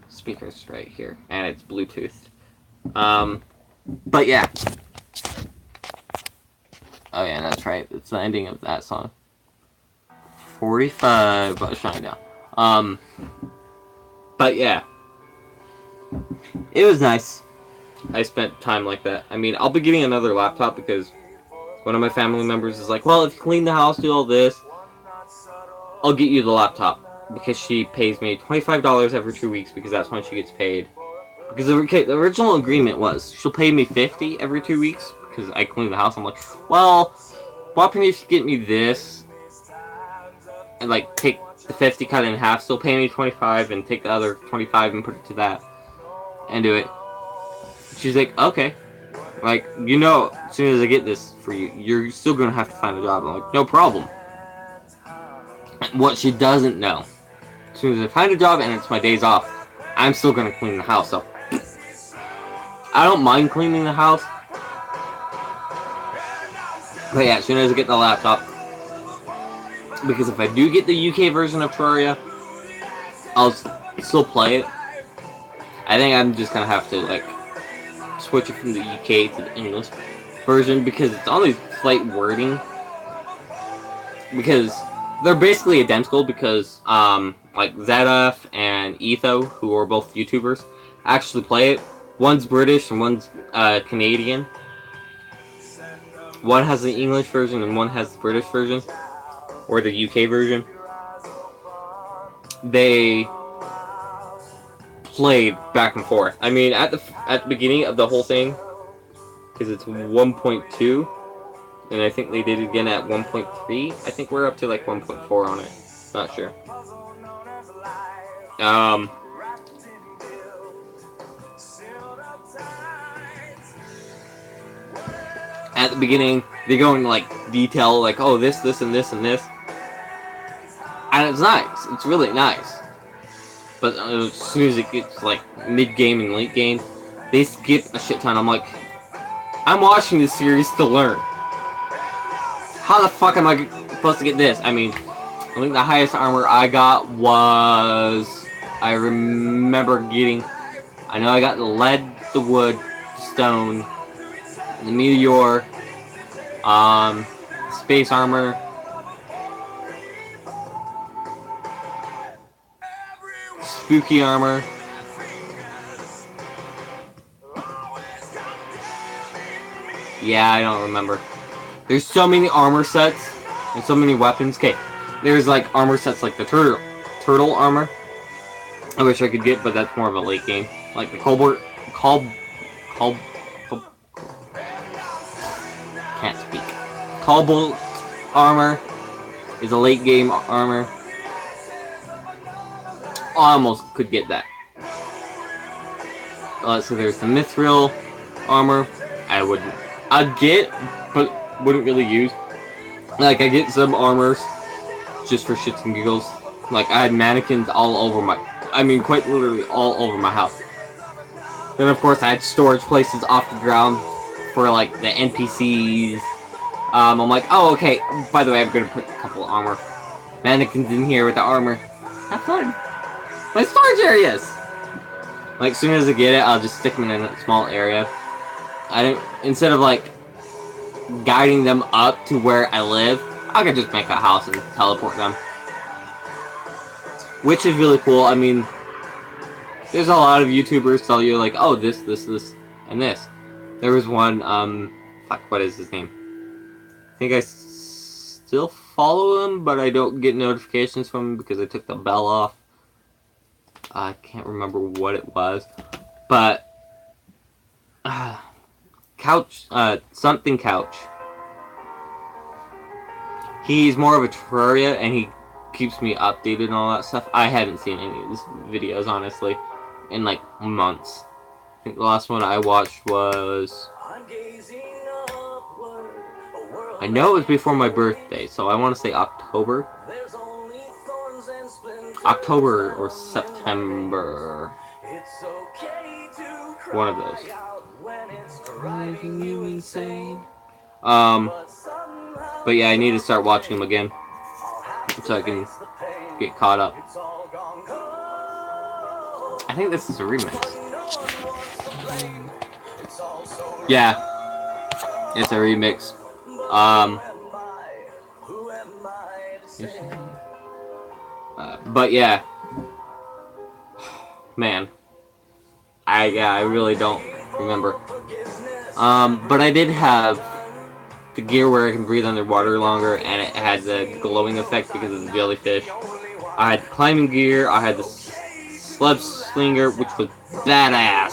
speaker's right here, and it's Bluetooth. But yeah. Oh yeah, that's right. It's the ending of that song. 45, but it's shutting down. But yeah. It was nice. I spent time like that. I mean, I'll be getting another laptop because one of my family members is like, well, if you clean the house, do all this, I'll get you the laptop, because she pays me $25 every 2 weeks, because that's when she gets paid. Because the original agreement was she'll pay me $50 every 2 weeks because I clean the house. I'm like, well, what happens if you get me this and like take the 50, cut it in half, still pay me 25, and take the other 25 and put it to that and do it. She's like, okay, like, you know, as soon as I get this for you, you're still gonna have to find a job. I'm like, no problem. What she doesn't know, as soon as I find a job and it's my days off, I'm still gonna clean the house up. I don't mind cleaning the house. But yeah, as soon as I get the laptop, because if I do get the UK version of Terraria, I'll still play it. I think I'm just gonna have to like switch it from the UK to the English version because it's only slight wording. Because they're basically identical because like Zedef and Etho, who are both YouTubers, actually play it. One's British and one's Canadian. One has the English version and one has the British version, or the UK version. They played back and forth. I mean, at the beginning of the whole thing, because it's 1.2, and I think they did it again at 1.3. I think we're up to like 1.4 on it. Not sure. At the beginning, they go into like detail, like, oh, this, and this, and this. And it's nice. It's really nice. But as soon as it gets like mid-game and late game, they skip a shit ton. I'm like, I'm watching this series to learn. How the fuck am I supposed to get this? I mean, I think the highest armor I got was, I remember getting, I know I got the lead, the wood, the stone, the meteor, space armor, spooky armor, yeah, I don't remember. There's so many armor sets and so many weapons. Okay, there's like armor sets like the turtle armor. I wish I could get, but that's more of a late game. Like the can't speak. Cobalt armor is a late game armor. I almost could get that. So there's the Mithril armor. I'd get, but wouldn't really use. Like, I get some armors just for shits and giggles. Like, I had mannequins all over quite literally all over my house. Then, of course, I had storage places off the ground for, like, the NPCs. I'm like, oh, okay, by the way, I'm gonna put a couple of armor mannequins in here with the armor. Have fun. My storage areas! Like, as soon as I get it, I'll just stick them in a small area. Instead of, like, guiding them up to where I live, I could just make a house and teleport them. Which is really cool. I mean, there's a lot of YouTubers tell you, like, oh, this, and this. There was one, fuck, what is his name? I think I still follow him, but I don't get notifications from him because I took the bell off. I can't remember what it was. But, something couch. He's more of a Terraria, and he keeps me updated and all that stuff. I haven't seen any of his videos, honestly, in like months. I think the last one I watched was, I know it was before my birthday, so I want to say October. October or September. One of those. But yeah, I need to start watching them again so I can get caught up. I think this is a remix. Yeah, it's a remix. But yeah, man, I really don't remember. But I did have the gear where I can breathe underwater longer, and it had the glowing effect because of the jellyfish. I had climbing gear, I had the sled slinger, which was badass.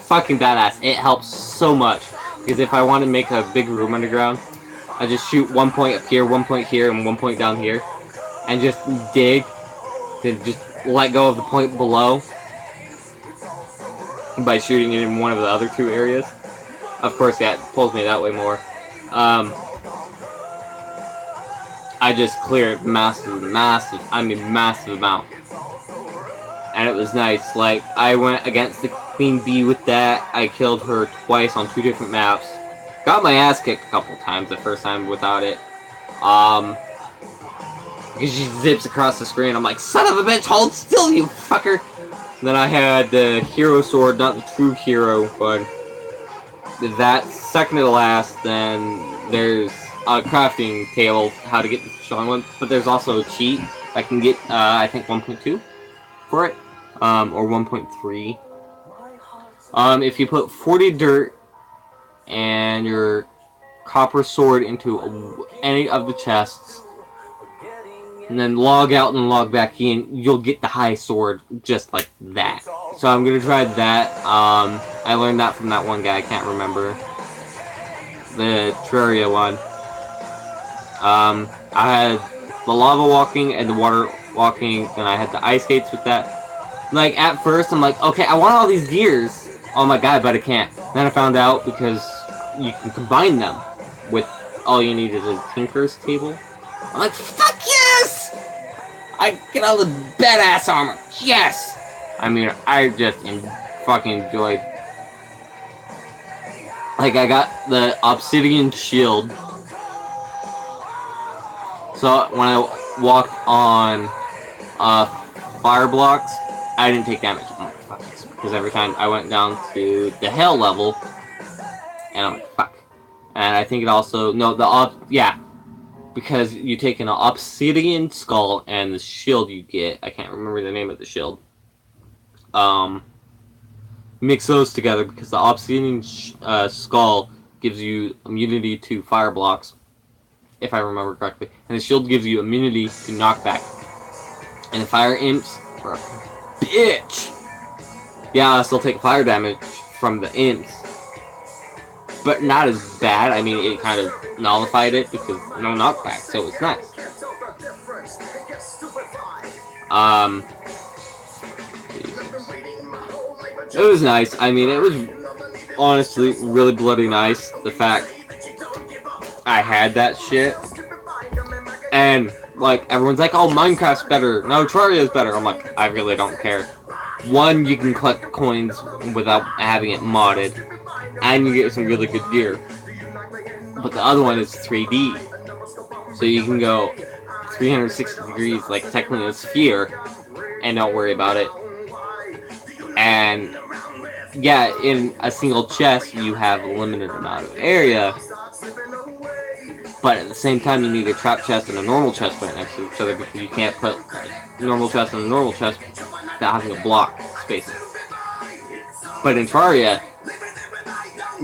Fucking badass. It helps so much. Because if I want to make a big room underground, I just shoot 1 point up here, 1 point here, and 1 point down here. And just dig. Then just let go of the point below. By shooting it in one of the other 2 areas. Of course, yeah, it pulls me that way more. I just cleared massive amount. And it was nice. Like, I went against the Queen Bee with that. I killed her twice on 2 different maps. Got my ass kicked a couple times the first time without it. Because she zips across the screen. I'm like, son of a bitch, hold still, you fucker! And then I had the hero sword, not the true hero, but that second to the last. Then there's a crafting table, how to get the strong one. But there's also a cheat. I can get, I think 1.2 for it. Or 1.3. If you put 40 dirt and your copper sword into any of the chests, and then log out and log back in, you'll get the high sword just like that. So I'm gonna try that. I learned that from that one guy, I can't remember. The Terraria one. I had the lava walking and the water walking, and I had the ice skates with that. Like, at first, I'm like, okay, I want all these gears on my guy, but I can't. Then I found out because you can combine them with all you need is a Tinker's table. I'm like, fuck yes! I get all the badass armor. Yes! I mean, I just fucking enjoyed. Like, I got the obsidian shield. So when I walked on fire blocks, I didn't take damage. I'm like, fuck this. Because every time I went down to the hell level, and I'm like, fuck. And I think it also, no, yeah. Because you take an obsidian skull and the shield you get, I can't remember the name of the shield. Mix those together because the obsidian skull gives you immunity to fire blocks, if I remember correctly. And the shield gives you immunity to knockback. And the fire imps are a bitch! Yeah, I still take fire damage from the imps. But not as bad. I mean, it kind of nullified it because no knockback, so it's nice. It was nice. I mean, it was honestly really bloody nice. The fact I had that shit. And, like, everyone's like, oh, Minecraft's better. No, Terraria's better. I'm like, I really don't care. One, you can collect coins without having it modded. And you get some really good gear. But the other one is 3D. So you can go 360 degrees, like technically a sphere, and don't worry about it. And yeah, in a single chest you have a limited amount of area. But at the same time you need a trap chest and a normal chest right next to each other because you can't put a normal chest and a normal chest without having a block space. But in Terraria,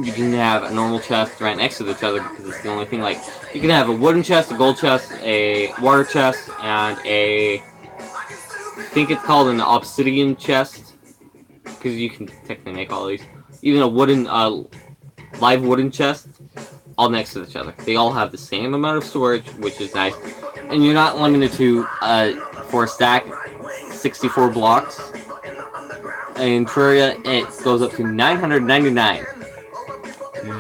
you can have a normal chest right next to each other because it's the only thing. Like, you can have a wooden chest, a gold chest, a water chest, and I think it's called an obsidian chest, because you can technically make all these. Even a wooden, live wooden chest, all next to each other. They all have the same amount of storage, which is nice. And you're not limited to, for a stack, 64 blocks. In Terraria, it goes up to 999.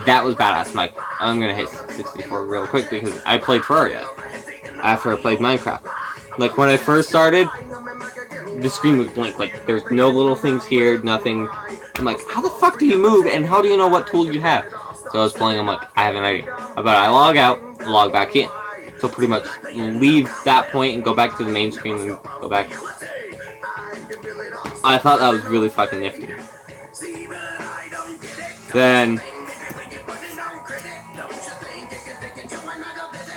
That was badass, Mike. I'm gonna hit 64 real quick because I played Terraria after I played Minecraft. Like, when I first started, the screen would blink. Like, there's no little things here, nothing. I'm like, how the fuck do you move, and how do you know what tool you have? So I was playing, I'm like, I have an idea. But I log out, log back in. So pretty much leave that point and go back to the main screen and go back. I thought that was really fucking nifty. Then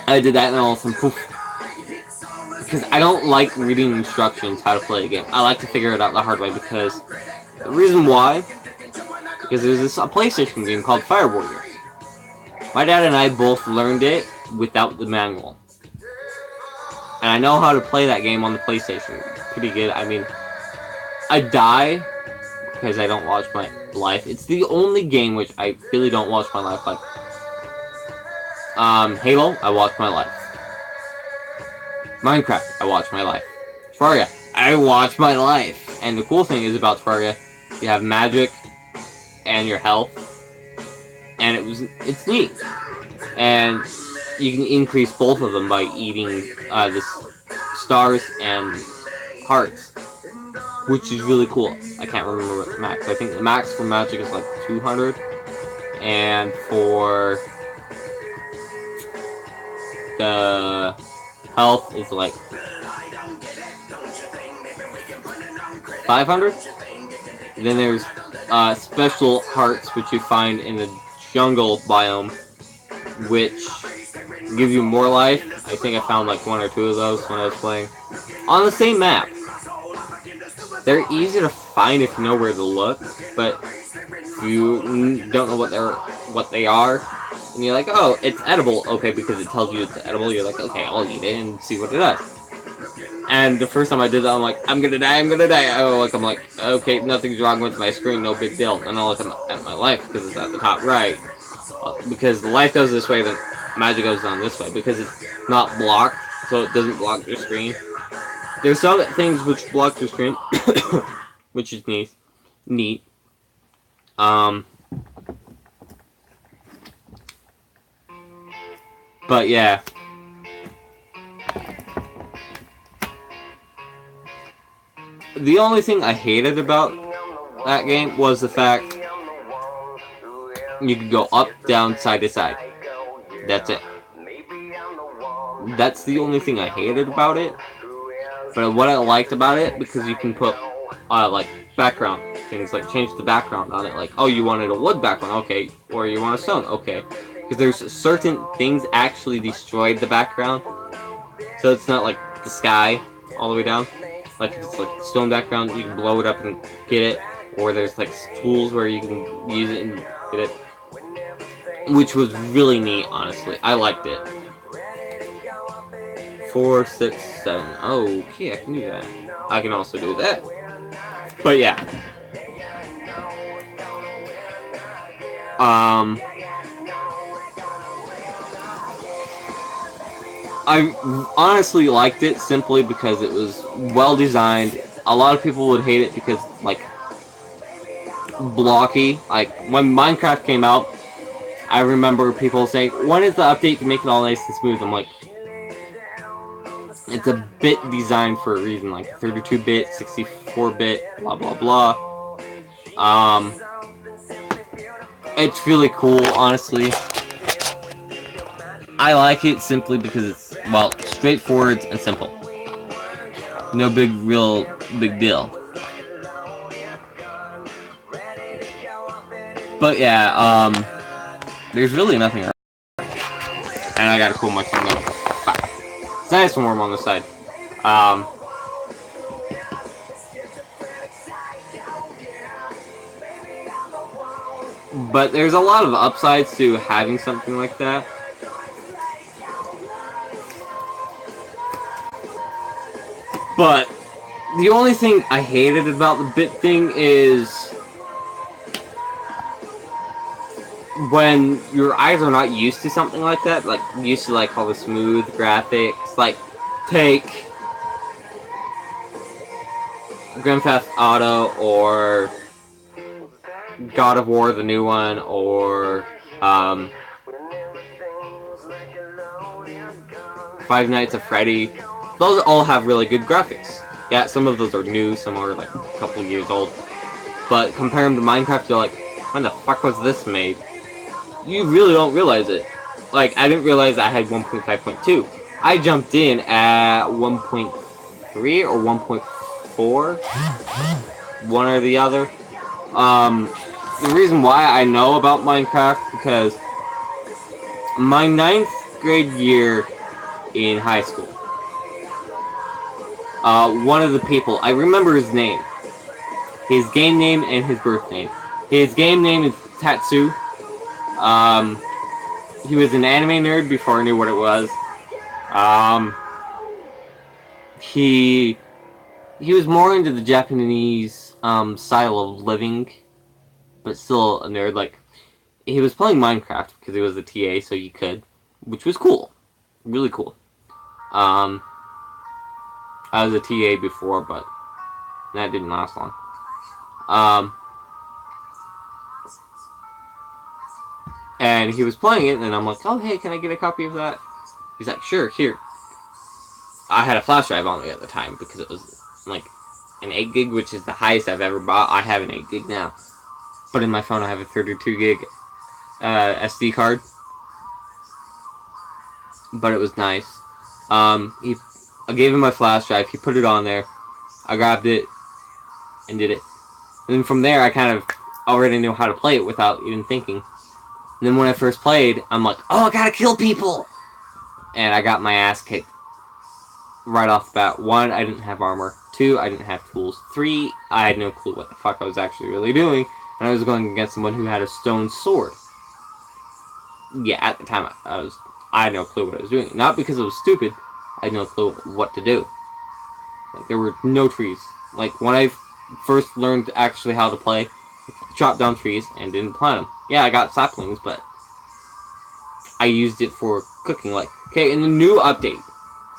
I did that and all of a sudden, poof. Because I don't like reading instructions how to play a game. I like to figure it out the hard way because the reason why, because there's a PlayStation game called Fire Warriors. My dad and I both learned it without the manual. And I know how to play that game on the PlayStation pretty good. I mean, I die because I don't watch my life. It's the only game which I really don't watch my life. Like, Halo, I watch my life. Minecraft, I watch my life. Terraria, I watch my life. And the cool thing is about Terraria, you have magic and your health, and it's neat. And you can increase both of them by eating the stars and hearts, which is really cool. I can't remember what the max. I think the max for magic is like 200, and for the health is like 500. Then there's special hearts which you find in the jungle biome, which give you more life. I think I found like 1 or 2 of those when I was playing on the same map. They're easy to find if you know where to look, but if you don't know what they are, and you're like, oh, it's edible, okay, because it tells you it's edible, you're like, okay, I'll eat it and see what it does. And the first time I did that, I'm like, I'm gonna die. I'm like, okay, nothing's wrong with my screen, no big deal. And I look at my life, because it's at the top right. Because the life goes this way, the magic goes down this way, because it's not blocked, so it doesn't block your screen. There's some things which block your screen, which is neat. But yeah. The only thing I hated about that game was the fact you could go up, down, side to side. That's it. That's the only thing I hated about it. But what I liked about it, because you can put like background things, like change the background on it. Like, oh, you wanted a wood background, okay, or you want a stone, okay. Because there's certain things actually destroyed the background, so it's not like the sky all the way down. Like, if it's like stone background, you can blow it up and get it, or there's like tools where you can use it and get it, which was really neat. Honestly, I liked it. 4, 6, 7. Oh, okay, I can do that. I can also do that. But yeah. I honestly liked it simply because it was well designed. A lot of people would hate it because, like, blocky. Like, when Minecraft came out, I remember people saying, when is the update to make it all nice and smooth? I'm like, it's a bit designed for a reason, like 32-bit, 64-bit, blah blah blah. It's really cool, honestly. I like it simply because it's, well, straightforward and simple. No big deal. But yeah, there's really nothing else. And I got a cool mushroom though. It's nice and warm on the side. But there's a lot of upsides to having something like that. But the only thing I hated about the bit thing is when your eyes are not used to something like that, like used to like all the smooth graphics, like take Grand Theft Auto or God of War, the new one, or Five Nights at Freddy. Those all have really good graphics. Yeah, some of those are new, some are like a couple years old. But compare them to Minecraft, you're like, when the fuck was this made? You really don't realize it. Like, I didn't realize I had 1.5.2. I jumped in at 1.3 or 1.4. One or the other. The reason why I know about Minecraft, because my 9th grade year in high school, one of the people, I remember his name. His game name and his birth name. His game name is Tatsu. he was an anime nerd before I knew what it was. Um, he was more into the Japanese style of living, but still a nerd. Like, he was playing Minecraft because he was a TA, so you could, which was cool, really cool. I was a TA before, but that didn't last long. And he was playing it, and I'm like, oh, hey, can I get a copy of that? He's like, sure, here. I had a flash drive on me at the time because it was like an 8 gig, which is the highest I've ever bought. I have an 8 gig now. But in my phone, I have a 32 gig SD card. But it was nice. I gave him my flash drive. He put it on there. I grabbed it and did it. And then from there, I kind of already knew how to play it without even thinking. And then when I first played, I'm like, oh, I gotta kill people! And I got my ass kicked right off the bat. 1, I didn't have armor. 2, I didn't have tools. 3, I had no clue what the fuck I was actually really doing. And I was going against someone who had a stone sword. Yeah, at the time, I had no clue what I was doing. Not because it was stupid, I had no clue what to do. Like, there were no trees. Like, when I first learned actually how to play, I chopped down trees and didn't plant them. Yeah, I got saplings, but I used it for cooking. Like, okay, in the new update,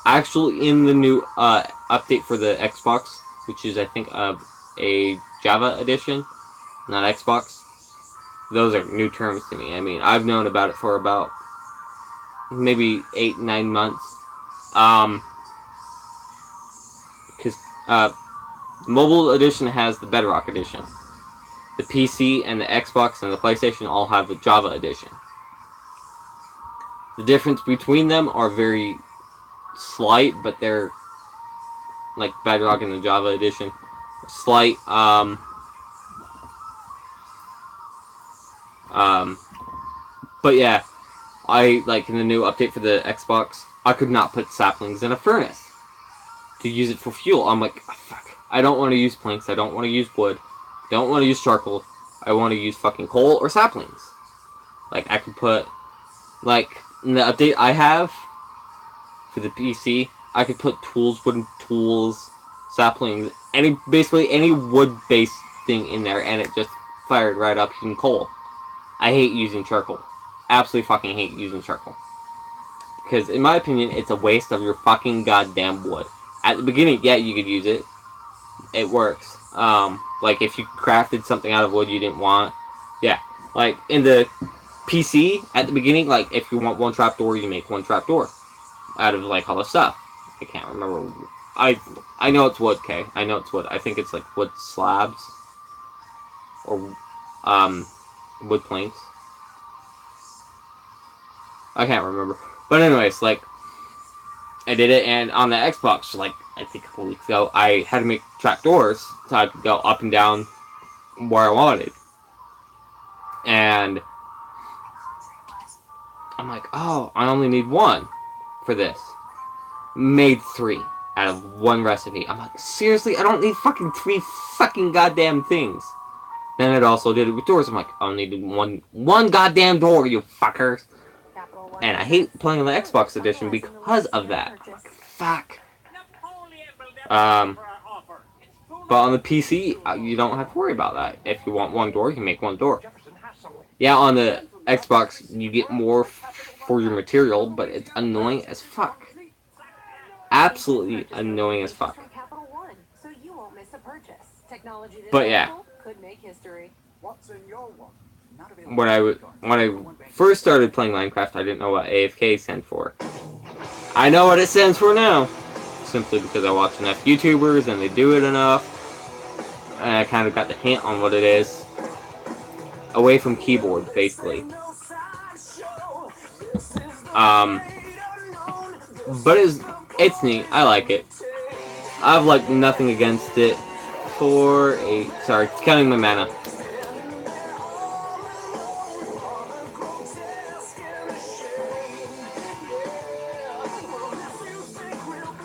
actually in the new update for the Xbox, which is, I think, a Java edition, not Xbox. Those are new terms to me. I mean, I've known about it for about maybe 8-9 months. Because mobile edition has the Bedrock edition. The PC and the Xbox and the PlayStation all have the Java edition. The difference between them are very slight, but they're like Bedrock and the Java edition. Slight. But yeah, I like in the new update for the Xbox, I could not put saplings in a furnace to use it for fuel. I'm like, oh, fuck. I don't want to use planks. I don't want to use wood. I don't want to use charcoal. I want to use fucking coal or saplings. Like, I could put, like, in the update I have for the PC, I could put tools, wooden tools, saplings, basically any wood-based thing in there, and it just fired right up using coal. I hate using charcoal. Absolutely fucking hate using charcoal. Because, in my opinion, it's a waste of your fucking goddamn wood. At the beginning, yeah, you could use it. It works. Like, if you crafted something out of wood you didn't want, yeah. Like, in the PC, at the beginning, like, if you want one trapdoor, you make one trapdoor out of, like, all the stuff. I can't remember. I know it's wood, okay? I know it's wood. I think it's, like, wood slabs. Or, wood planks. I can't remember. But anyways, like, I did it, and on the Xbox, like, I think a couple weeks ago, I had to make trapdoors so I could go up and down where I wanted. And I'm like, oh, I only need 1 for this. Made 3 out of 1 recipe. I'm like, seriously? I don't need fucking 3 fucking goddamn things. Then it also did it with doors. I'm like, I only need one goddamn door, you fuckers. And I hate playing the Xbox edition because of that. I'm like, fuck. But on the PC, you don't have to worry about that. If you want 1 door, you can make 1 door. Yeah, on the Xbox, you get more for your material, but it's annoying as fuck. Absolutely annoying as fuck. But yeah. When I first started playing Minecraft, I didn't know what AFK stand for. I know what it stands for now. Simply because I watch enough YouTubers and they do it enough. And I kind of got the hint on what it is. Away from keyboard, basically. But it's neat. I like it. I've like nothing against it. Sorry, counting my mana.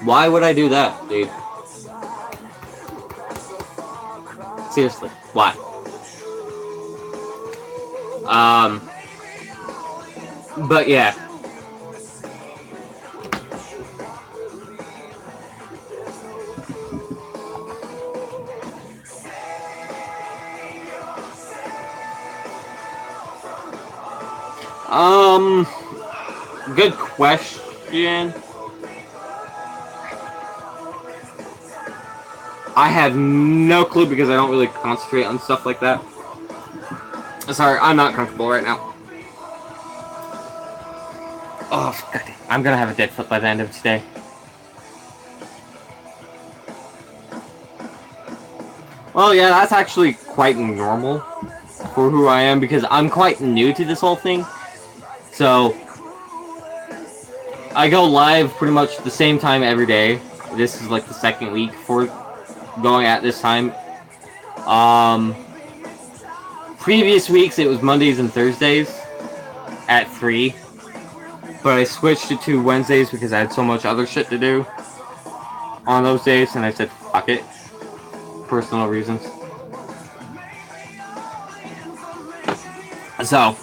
Why would I do that, dude? Seriously, why? But yeah. Good question. I have no clue because I don't really concentrate on stuff like that. Sorry, I'm not comfortable right now. Oh, God, I'm gonna have a dead foot by the end of today. Well, yeah, that's actually quite normal for who I am because I'm quite new to this whole thing. So, I go live pretty much the same time every day. This is like the second week for going at this time. Previous weeks it was Mondays and Thursdays at 3. But I switched it to Wednesdays because I had so much other shit to do on those days, and I said, fuck it. Personal reasons. So,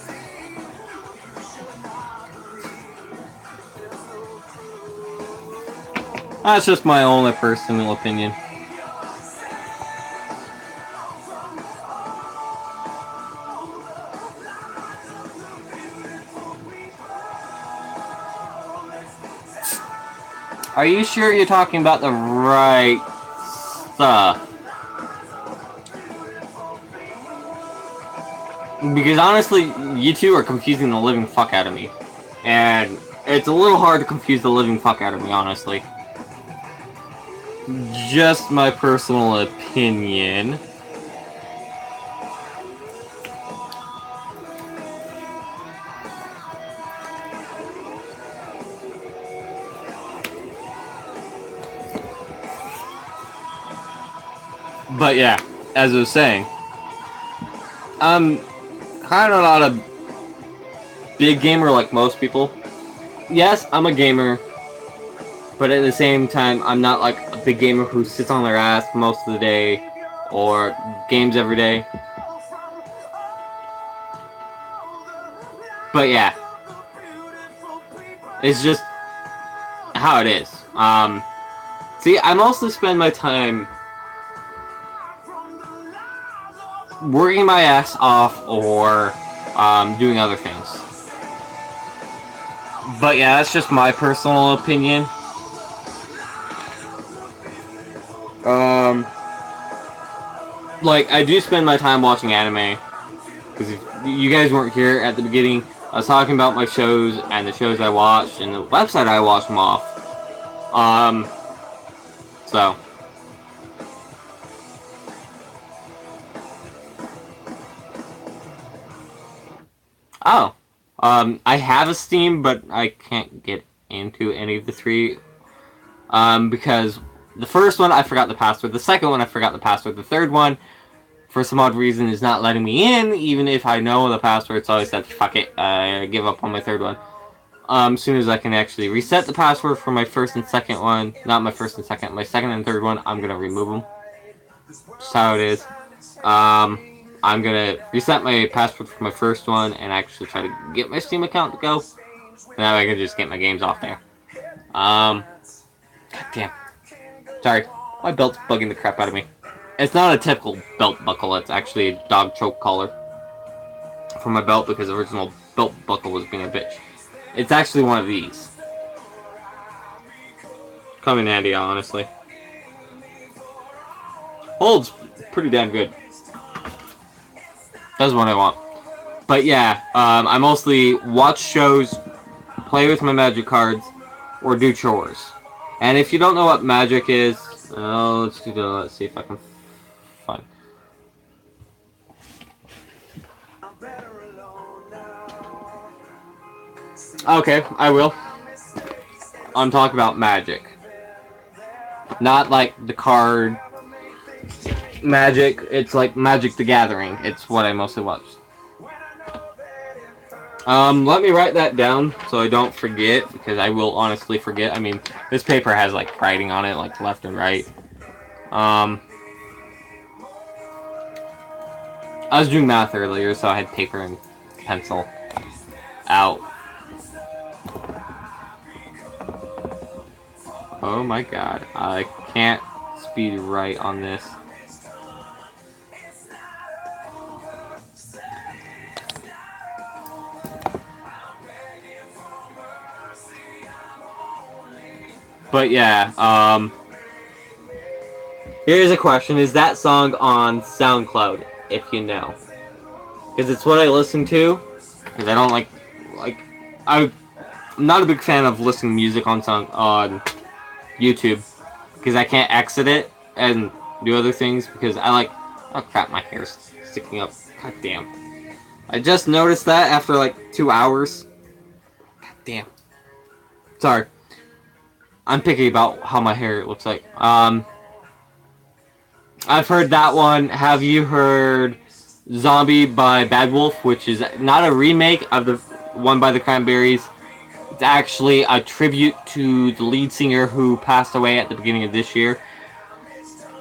that's just my own personal opinion. Are you sure you're talking about the right stuff? Because honestly, you two are confusing the living fuck out of me. And it's a little hard to confuse the living fuck out of me, honestly. Just my personal opinion. But yeah, as I was saying, I'm kind of not a big gamer like most people. Yes, I'm a gamer, but at the same time, I'm not like a big gamer who sits on their ass most of the day or games every day. But yeah, it's just how it is. See, I mostly spend my time working my ass off or doing other things. But yeah, that's just my personal opinion. Like, I do spend my time watching anime. Because if you guys weren't here at the beginning, I was talking about my shows and the shows I watched and the website I watched them off. So. Oh. I have a Steam, but I can't get into any of the 3. Because the first one, I forgot the password. The second one, I forgot the password. The third one, for some odd reason, is not letting me in, even if I know the password, so I said, fuck it, I give up on my third one. As soon as I can actually reset the password for my first and second one, not my first and second, my second and third one, I'm gonna remove them. Just how it is. I'm gonna reset my password for my first one and actually try to get my Steam account to go. Now I can just get my games off there. God damn. Sorry, my belt's bugging the crap out of me. It's not a typical belt buckle, it's actually a dog choke collar for my belt because the original belt buckle was being a bitch. It's actually one of these. Come in handy, honestly. Holds pretty damn good. That's what I want. But yeah, I mostly watch shows, play with my magic cards, or do chores. And if you don't know what magic is, let's see if I can find. Okay, I will. I'm talking about magic. Not like the card Magic. It's like Magic the Gathering. It's what I mostly watch. Let me write that down so I don't forget, because I will honestly forget. I mean, this paper has like writing on it, like left and right. I was doing math earlier, so I had paper and pencil out. Oh my god, I can't speed right on this. But yeah, here's a question. Is that song on SoundCloud, if you know? Because it's what I listen to. Because I don't I'm not a big fan of listening to music on YouTube. Because I can't exit it and do other things. Because oh crap, my hair's sticking up. God damn. I just noticed that after like 2 hours. God damn. Sorry. I'm picky about how my hair looks like. I've heard that one. Have you heard Zombie by Bad Wolf, which is not a remake of the one by the Cranberries? It's actually a tribute to the lead singer who passed away at the beginning of this year.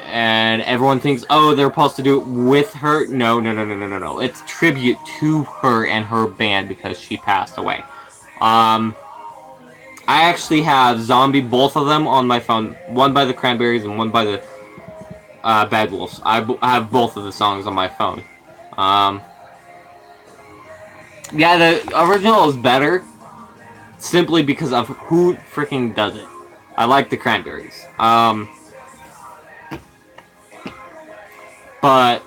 And everyone thinks, oh, they're supposed to do it with her. No. It's tribute to her and her band because she passed away. I actually have Zombie, both of them, on my phone. One by the Cranberries and one by the Bad Wolves. I have both of the songs on my phone. Yeah, the original is better, simply because of who freaking does it. I like the Cranberries. But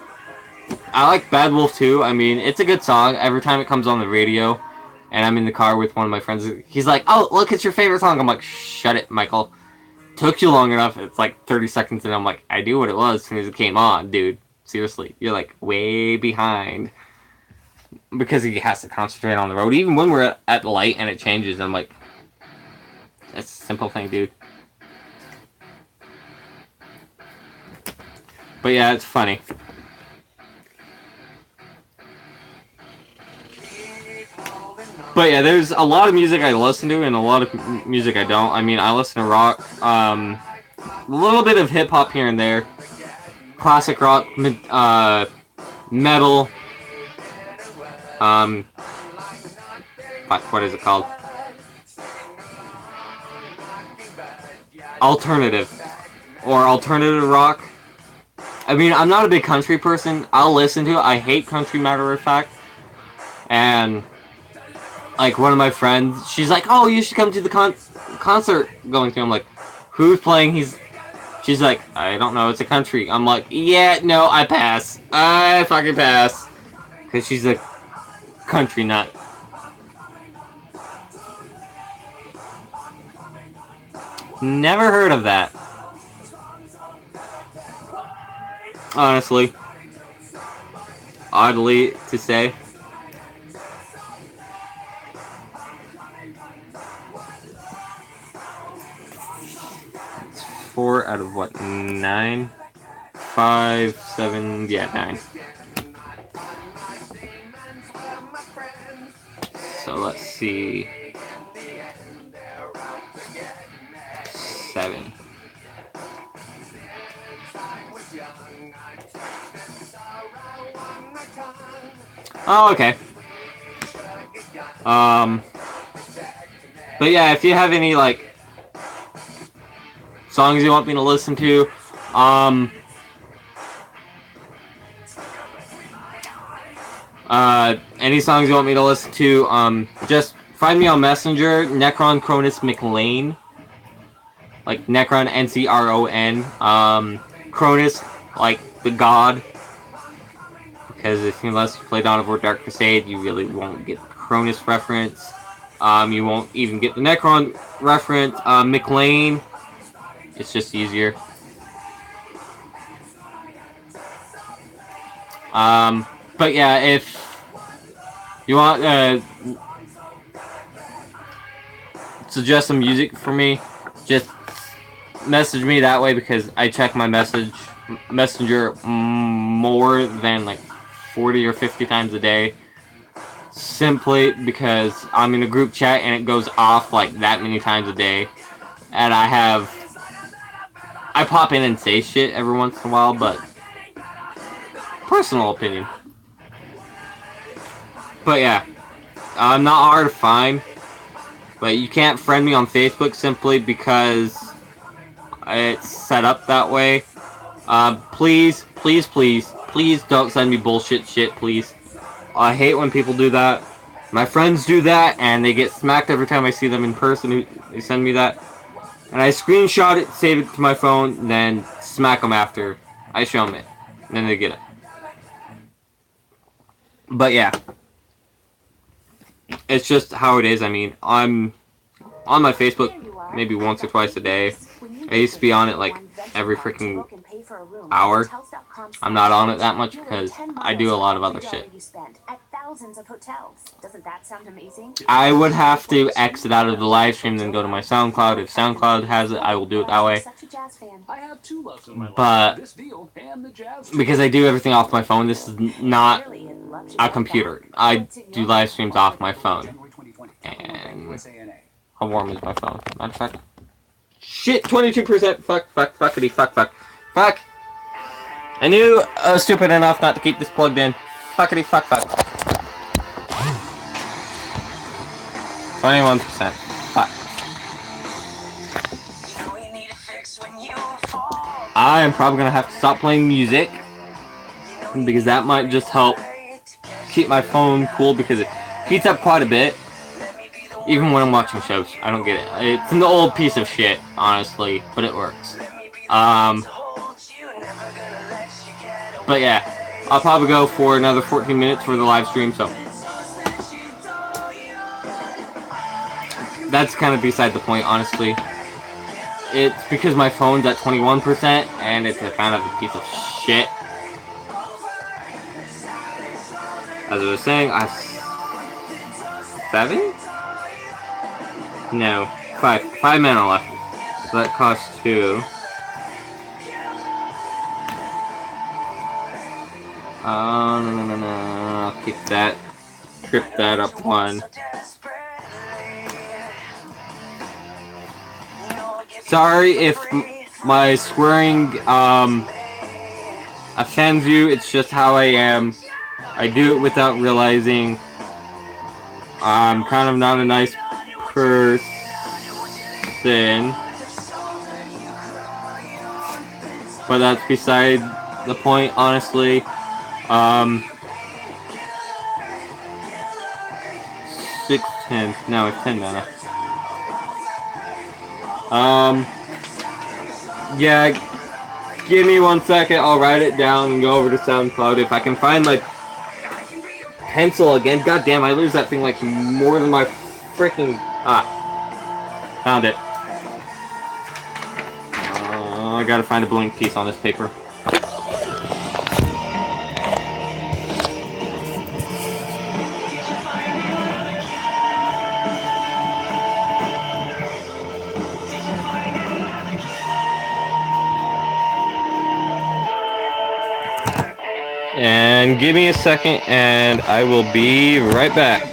I like Bad Wolf too. I mean, it's a good song. Every time it comes on the radio, and I'm in the car with one of my friends, he's like, "Oh, look, it's your favorite song." I'm like, "Shut it, Michael. Took you long enough." It's like 30 seconds, and I'm like, "I knew what it was as soon as it came on, dude. Seriously, you're like way behind." Because he has to concentrate on the road. Even when we're at the light and it changes, I'm like, "That's a simple thing, dude." But yeah, it's funny. But yeah, there's a lot of music I listen to and a lot of music I don't. I mean, I listen to rock, a little bit of hip hop here and there, classic rock, metal, what is it called? Alternative rock. I mean, I'm not a big country person. I'll listen to it. I hate country, matter of fact. And like one of my friends, she's like, "Oh, you should come to the concert going to." I'm like, "Who's playing?" She's like, "I don't know. It's a country." I'm like, "Yeah, no, I pass. I fucking pass." Because she's a country nut. Never heard of that. Honestly. Oddly to say. It's 4 out of what? 9? 5, 7, yeah, 9. So let's see. 7. Oh, okay. But yeah, if you have any like songs you want me to listen to, any songs you want me to listen to, just find me on Messenger, Necron Cronus McLean. Like Necron, Ncron, Cronus, like the god. Because unless you play Dawn of War Dark Crusade, you really won't get the Cronus reference. You won't even get the Necron reference. McLean, it's just easier. But yeah, if you want suggest some music for me, just message me that way because I check my messenger more than like 40 or 50 times a day. Simply because I'm in a group chat and it goes off like that many times a day. And I pop in and say shit every once in a while, but personal opinion. But yeah, I'm not hard to find. But you can't friend me on Facebook simply because it's set up that way. Please, please, please, please don't send me bullshit shit, please. I hate when people do that. My friends do that, and they get smacked every time I see them in person. They send me that. And I screenshot it, save it to my phone, then smack them after I show them it. And then they get it. But yeah. It's just how it is. I mean, I'm on my Facebook maybe once or twice a day. I used to be on it like every freaking hour. I'm not on it that much because I do a lot of other shit. I would have to exit out of the live stream, then go to my SoundCloud. If SoundCloud has it, I will do it that way. But because I do everything off my phone, this is not a computer. I do live streams off my phone. And how warm is my phone? Matter of fact. Shit, 22%. Fuckity, fuck. I knew I was stupid enough not to keep this plugged in. Fuckity, fuck. 21%. Fuck. I am probably gonna have to stop playing music because that might just help keep my phone cool because it heats up quite a bit. Even when I'm watching shows, I don't get it. It's an old piece of shit, honestly, but it works. But yeah, I'll probably go for another 14 minutes for the live stream, so that's kind of beside the point, honestly. It's because my phone's at 21%, and it's a kind of a piece of shit. As I was saying, I have 7? No, 5 mana left. So that costs 2. No. I'll keep that. Trip that up 1. Sorry if my swearing offends you. It's just how I am. I do it without realizing. I'm kind of not a nice person. But that's beside the point, honestly. 6, 10. No, it's 10 mana. Yeah, give me 1 second. I'll write it down and go over to SoundCloud. If I can find my pencil again. God damn, I lose that thing like more than my freaking... Found it. I gotta find a blank piece on this paper. And give me a second, and I will be right back.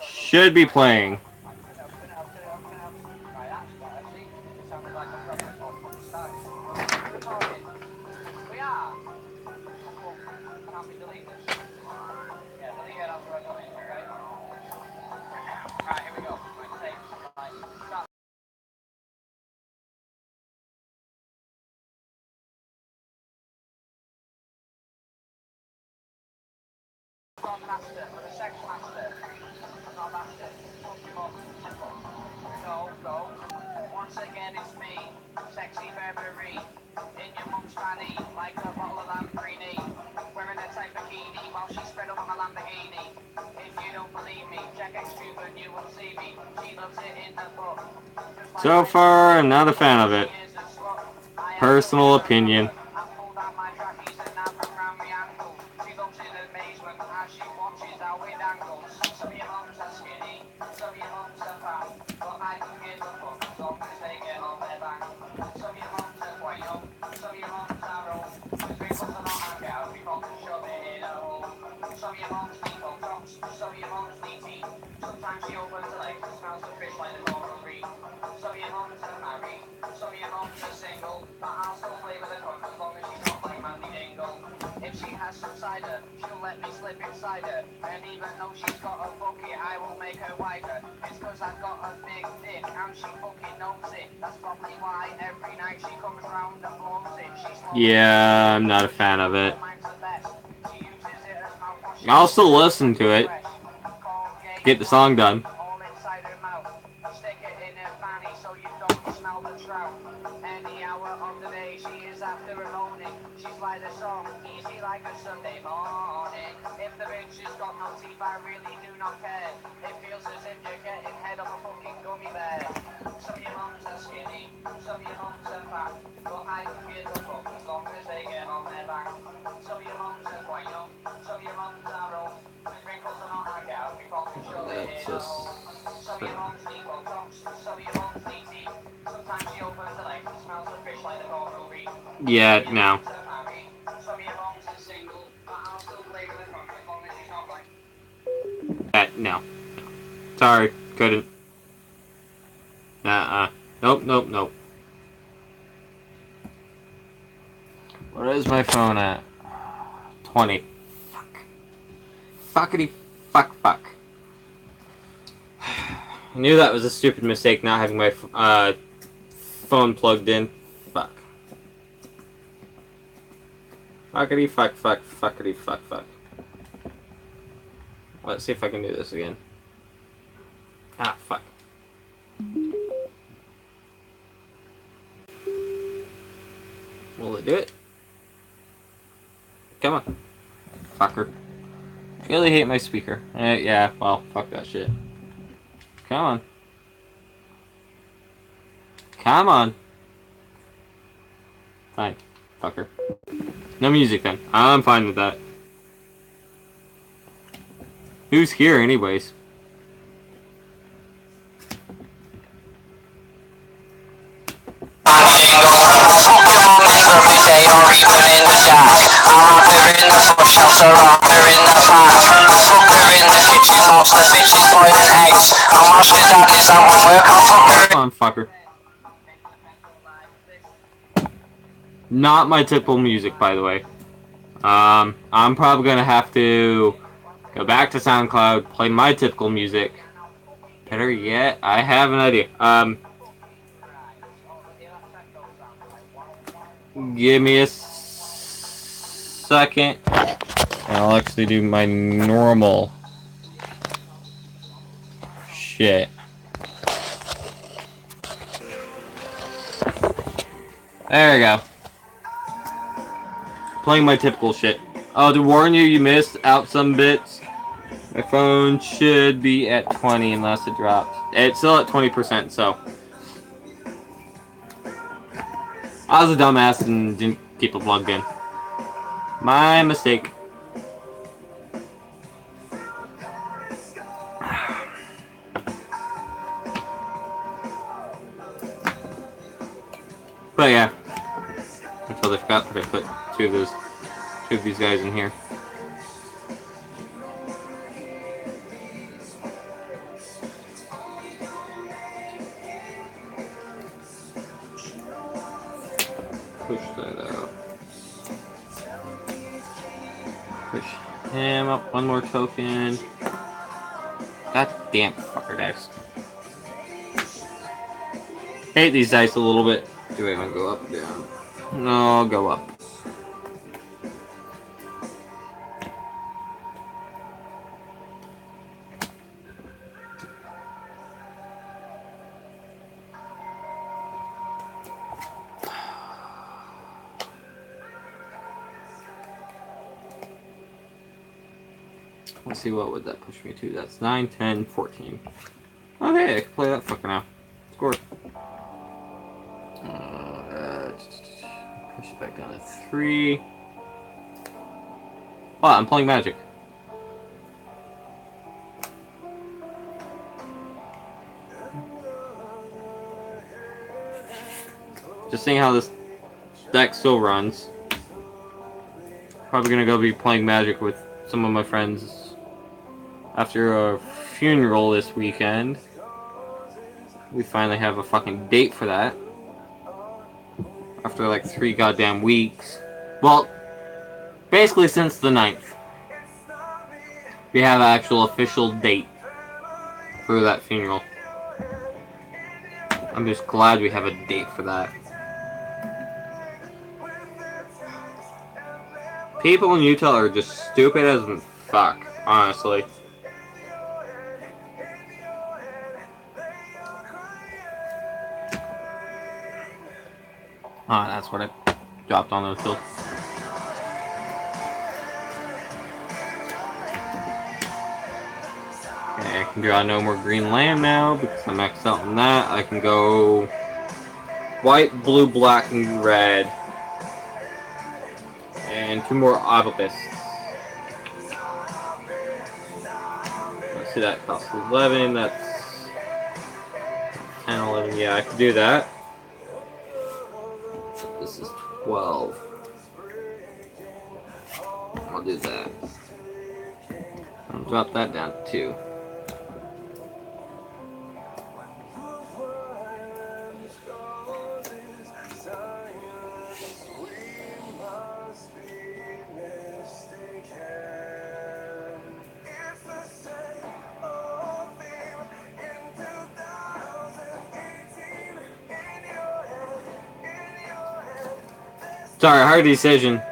Should be playing. Once again, it's me, sexy Burberry, in your mum's fanny, like a bottle of Lamborghini, wearing a tight bikini while she spread up on a Lamborghini. If you don't believe me, check Xtube and you will see me. She loves it in the book. So far, I'm not a fan of it. Personal opinion. Sometimes she opens her legs and smells the fish like the coral reef. Some of your mums are married, some of your mums are single, but I'll still play with a gun as long as she's not like Mandy Dingle. If she has some cider, she'll let me slip inside her. And even though she's got a bucket, I will make her wider. It's cause I've got a big dick and she fucking knows it. That's probably why every night she comes round and blows it. Yeah, I'm not a fan of it. I'll still listen to it. Get the song done. Any hour of the day she is after a moaning. She's like a song, easy like a Sunday morning. If the bitch has got no teeth, I really do not care. It feels as if you're getting head of a fucking gummy bear. Some of your mums are skinny, some of your mums are fat. But I can give a fuck as long as they get on their back. Some of your mums are quite young, some of your mums are old. The wrinkles are not like out, we both can show their hair. Some of your mums need Botox, some of your mums need teeth. Sometimes she opens her legs and smells the fish like the ball movie. Yeah, no. Some of your mums are single, but I'll still play with her as long as she's not like. No. Sorry, couldn't. Nope, nope, nope. What is my phone at? 20. Fuck. Fuckity fuck fuck. I knew that was a stupid mistake not having my phone plugged in. Fuck. Fuckity fuck fuck fuckity fuck fuck. Let's see if I can do this again. Ah, fuck. Will it do it? Come on. Fucker. I really hate my speaker. Yeah, well, fuck that shit. Come on. Come on. Fine. Fucker. No music then. I'm fine with that. Who's here anyways? Come on, fucker. Not my typical music, by the way. I'm probably gonna have to go back to SoundCloud, play my typical music. Better yet, I have an idea. Give me a second, and I'll actually do my normal shit. There we go. Playing my typical shit. Oh, to warn you, you missed out some bits. My phone should be at 20 unless it drops. It's still at 20%, so. I was a dumbass and didn't keep it plugged in. My mistake. But yeah. I totally forgot that I put two of these guys in here. Push that out. Push him up one more token. God damn fucker dice. Hate these dice a little bit. Do I want to go up or down? No, I'll go up. Let's see, what would that push me to? That's 9, 10, 14. Okay, I can play that fucker now. Score. Push it back down to 3. Oh, I'm playing Magic. Just seeing how this deck still runs. Probably gonna go be playing Magic with some of my friends after a funeral this weekend. We finally have a fucking date for that. After like 3 goddamn weeks. Well, Basically since the 9th. We have an actual official date for that funeral. I'm just glad we have a date for that. People in Utah are just stupid as fuck, honestly. Ah, that's what I dropped on those hills. Okay, I can draw no more green land now because I'm maxed out on that. I can go white, blue, black, and red. And 2 more obelisks. Let's see, that costs 11. That's 10, 11. Yeah, I can do that. This is 12. I'll do that. I'll drop that down to 2. Sorry, hard decision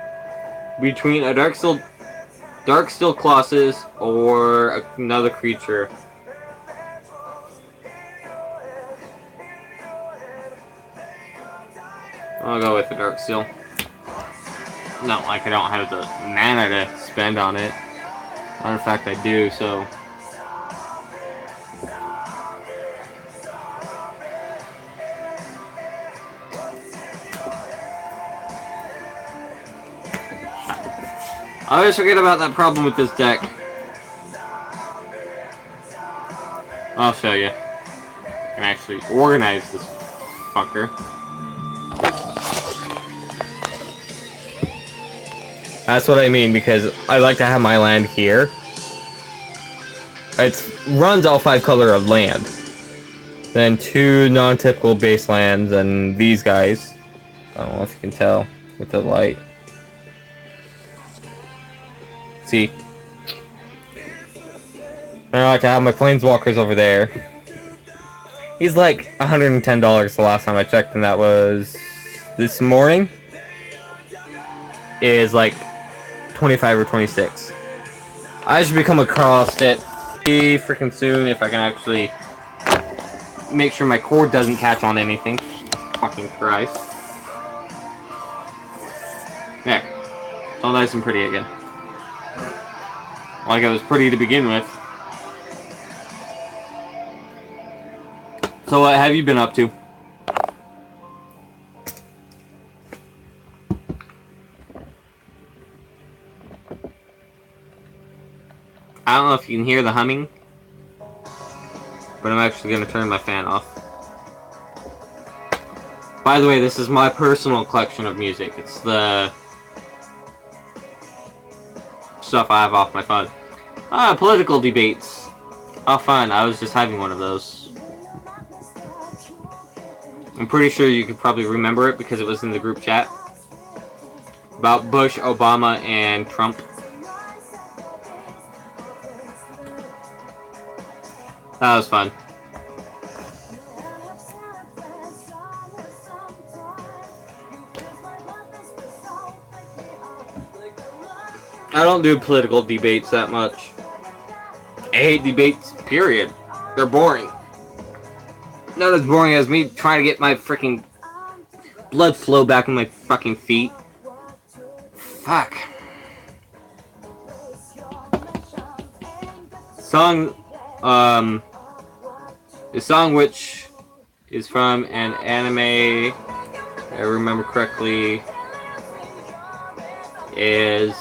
between a Dark Steel Colossus or another creature. I'll go with the Dark Steel. Not like I don't have the mana to spend on it. Matter of fact, I do, so. I always forget about that problem with this deck. I'll show you. I can actually organize this fucker. That's what I mean, because I like to have my land here. It runs all 5 color of land. Then 2 non-typical base lands, and these guys. I don't know if you can tell with the light. See? I like to have my planeswalkers over there. He's like $110 the last time I checked, and that was this morning. Is like 25 or 26. I should become across it pretty freaking soon if I can actually make sure my cord doesn't catch on anything. Fucking Christ. There. It's all nice and pretty again. Like it was pretty to begin with. So what have you been up to? I don't know if you can hear the humming, but I'm actually going to turn my fan off. By the way, this is my personal collection of music. It's the stuff I have off my phone. Political debates. Oh, fun. I was just having one of those. I'm pretty sure you could probably remember it because it was in the group chat. About Bush, Obama, and Trump. That was fun. I don't do political debates that much. I hate debates, period. They're boring. Not as boring as me trying to get my freaking blood flow back in my fucking feet. Fuck. The song which is from an anime, if I remember correctly, is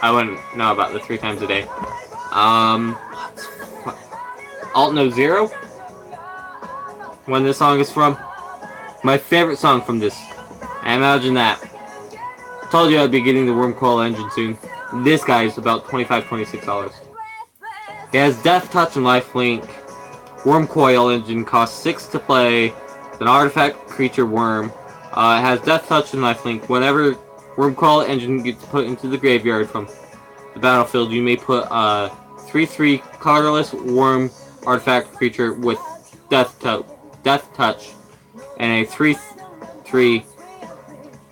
I wouldn't know about the 3 times a day. Alt No Zero? When this song is from? My favorite song from this. I imagine that. Told you I'd be getting the Wormcoil engine soon. This guy is about $25, $26. He has Death Touch and Lifelink. Worm Coil engine costs 6 to play. It's an artifact creature worm. It has Death Touch and Lifelink. Whenever Worm Coil engine gets put into the graveyard from the battlefield, you may put a 3/3 colorless worm artifact creature with Death Touch and a 3/3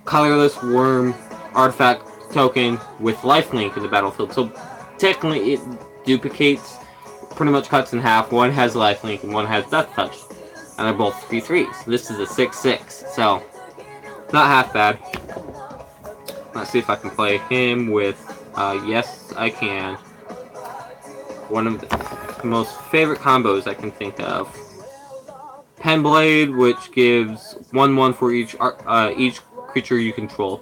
colorless worm artifact token with lifelink in the battlefield. So technically it duplicates, pretty much cuts in half. One has lifelink and one has Death Touch. And they're both 3/3s. This is a 6/6, so not half bad. Let's see if I can play him with, yes I can. One of the most favorite combos I can think of. Penblade, which gives 1/1 for each creature you control.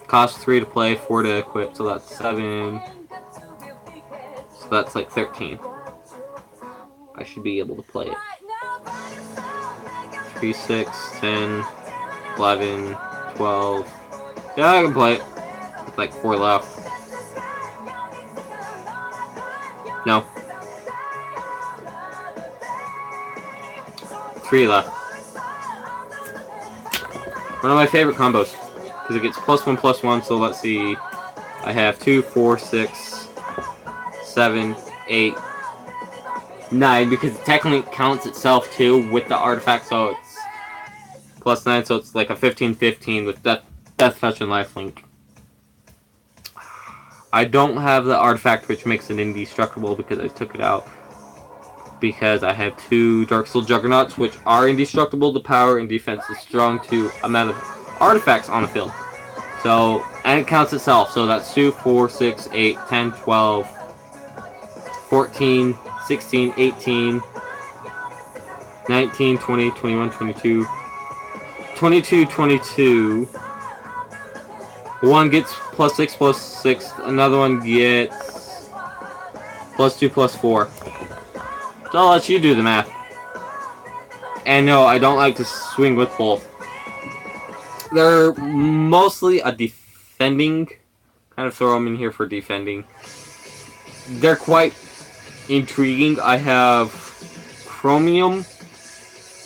Costs 3 to play, 4 to equip, so that's 7. So that's like 13. I should be able to play it. 3, 6, 10, 11, 12. Yeah, I can play it. With like 4 left. No. 3 left. One of my favorite combos. Because it gets +1/+1, so let's see. I have 2, 4, 6, 7, 8, 9, because it technically counts itself too with the artifact, so it's +9, so it's like a 15/15 with Death Touch and Lifelink. I don't have the artifact which makes it indestructible because I took it out. Because I have 2 Darksteel Juggernauts which are indestructible. The power and defense is strong to amount of artifacts on the field. So, and it counts itself. So that's 2, 4, 6, 8, 10, 12, 14, 16, 18, 19, 20, 21, 22, 22, 22. One gets +6/+6. Another one gets +2/+4. So I'll let you do the math. And no, I don't like to swing with both. They're mostly a defending. Kind of throw them in here for defending. They're quite intriguing. I have Chromium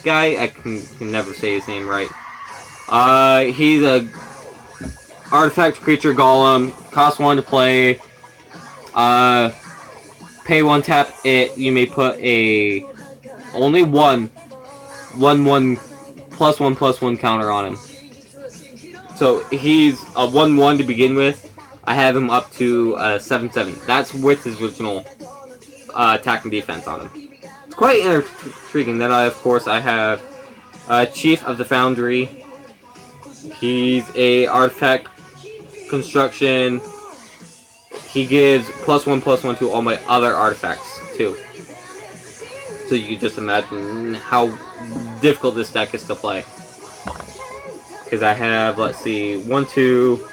guy. I can never say his name right. He's a artifact creature golem. Costs 1 to play. Pay 1, tap it. You may put a only 1 +1/+1 counter on him. So he's a 1/1 to begin with. I have him up to 7/7. That's with his original attack and defense on him. It's quite intriguing. Then I have Chief of the Foundry. He's a artifact construction. He gives +1/+1 to all my other artifacts too. So you can just imagine how difficult this deck is to play. Because I have, let's see, 1, 2,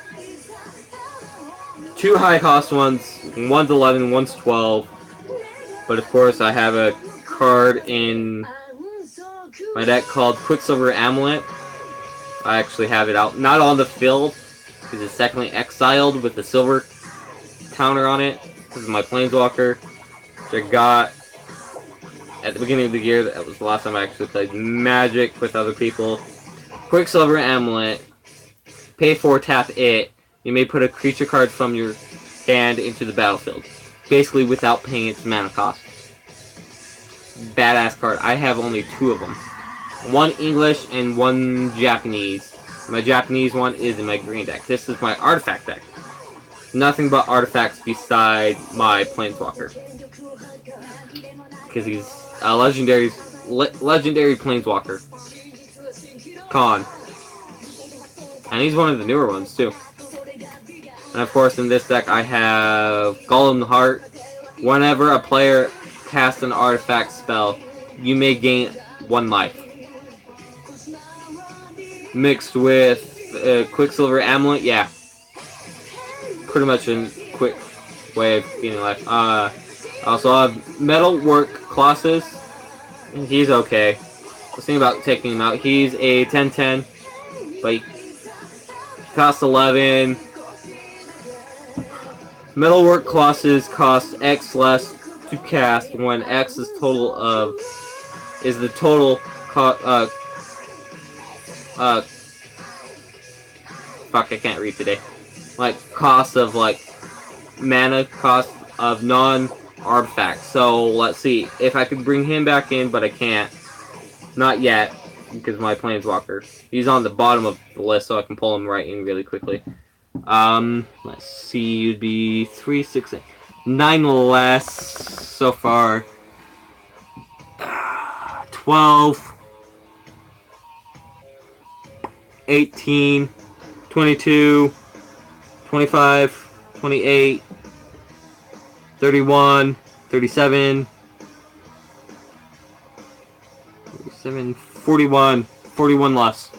2 high cost ones. One's 11, one's 12. But of course, I have a card in my deck called Quicksilver Amulet. I actually have it out, not on the field, because it's technically exiled with the silver counter on it. This is my Planeswalker, which I got at the beginning of the year. That was the last time I actually played Magic with other people. Quicksilver Amulet. Pay 4, tap it. You may put a creature card from your hand into the battlefield. Basically without paying its mana cost. Badass card. I have only 2 of them. 1 English and 1 Japanese. My Japanese one is in my green deck. This is my artifact deck. Nothing but artifacts beside my Planeswalker. Because he's a legendary Planeswalker. Khan. And he's one of the newer ones too. And of course in this deck I have Golem the Heart. Whenever a player casts an artifact spell, you may gain 1 life. Mixed with Quicksilver Amulet, yeah. Pretty much a quick way of gaining life. Also have Metalwork Colossus. He's okay. I was thinking about taking him out. He's a 10/10, but he costs 11. Metalwork Colossus costs X less to cast when X is total of is the total fuck, I can't read today. Like cost of like mana cost of non-artifacts. So let's see if I can bring him back in, but I can't. Not yet, because my Planeswalker. He's on the bottom of the list, so I can pull him right in really quickly. Let's see, you'd be 3, 6, 8, 9 less so far. 12, 18, 22, 25, 28, 31, 37, 41 less.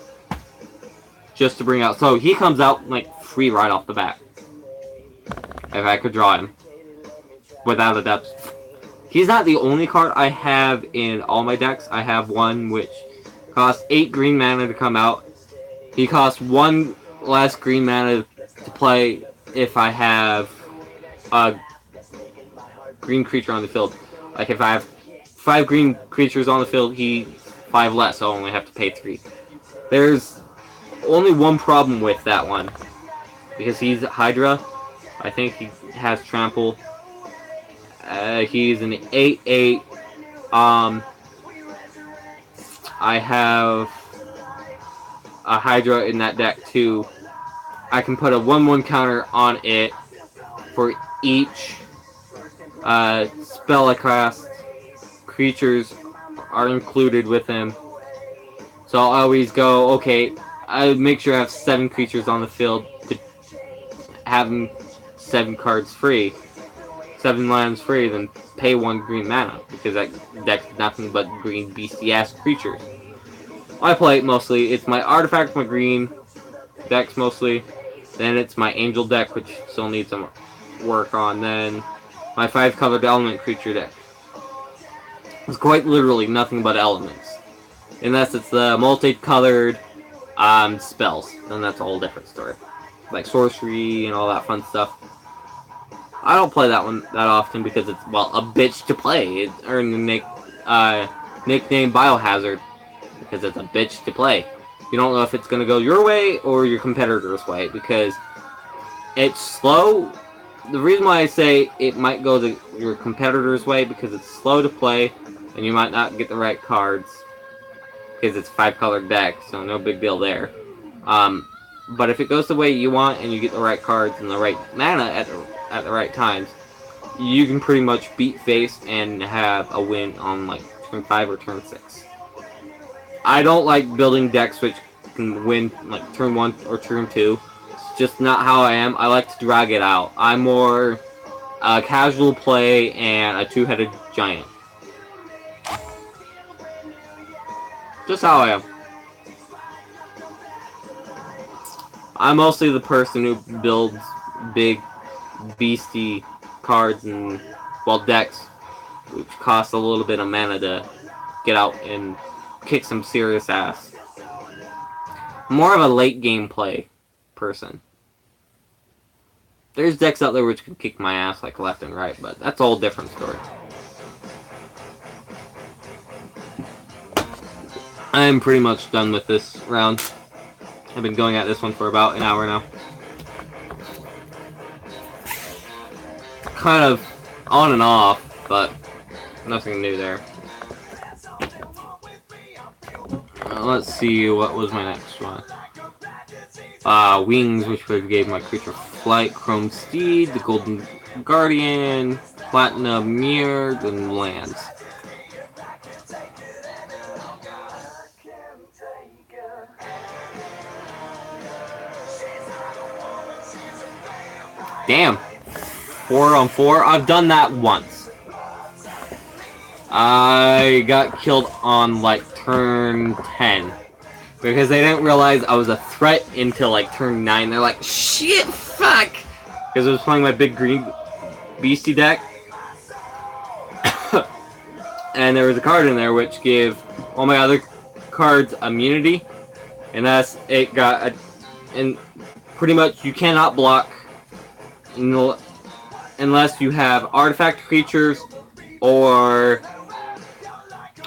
Just to bring out. So he comes out like free right off the bat. If I could draw him. Without a depth. He's not the only card I have in all my decks. I have one which costs 8 green mana to come out. He costs 1 less green mana to play if I have a green creature on the field. Like if I have 5 green creatures on the field, he 5 less, so I only have to pay 3. There's only one problem with that one. Because he's Hydra. I think he has trample. He's an 8/8. I have a Hydra in that deck too. I can put a 1/1 counter on it for each spell I cast. Creatures are included with him. So I'll always go, okay, I make sure I have 7 creatures on the field to have them 7 cards free. 7 lands free, then pay 1 green mana, because that deck's nothing but green beastie-ass creatures. I play it mostly, it's my artifact, my green decks mostly, then it's my angel deck, which still needs some work on, then my 5-colored element creature deck. It's quite literally nothing but elements. Unless it's the multicolored spells, then that's a whole different story. Like sorcery and all that fun stuff. I don't play that one that often because it's, well, a bitch to play. It earned the nickname Biohazard because it's a bitch to play. You don't know if it's going to go your way or your competitor's way because it's slow. The reason why I say it might go your competitor's way because it's slow to play and you might not get the right cards because it's a 5-colored deck, so no big deal there. But if it goes the way you want and you get the right cards and the right mana at the right times, you can pretty much beat face and have a win on like turn 5 or turn 6. I don't like building decks which can win like turn 1 or turn 2. It's just not how I am. I like to drag it out. I'm more casual play and a 2-headed giant. Just how I am. I'm mostly the person who builds big beastie cards and, well, decks, which cost a little bit of mana to get out and kick some serious ass. More of a late game play person. There's decks out there which can kick my ass like left and right, but that's a whole different story. I'm pretty much done with this round. I've been going at this one for about an hour now. Kind of on and off, but nothing new there. Let's see, what was my next one? Wings, which would gave my creature flight, Chrome Steed, the Golden Guardian, Platinum Mirror, and lands. Damn. 4-on-4. I've done that once. I got killed on like turn 10. Because they didn't realize I was a threat until like turn 9. They're like, shit, fuck! Because I was playing my big green beastie deck. And there was a card in there which gave all my other cards immunity. And that's, it got, and pretty much you cannot block unless you have artifact creatures, or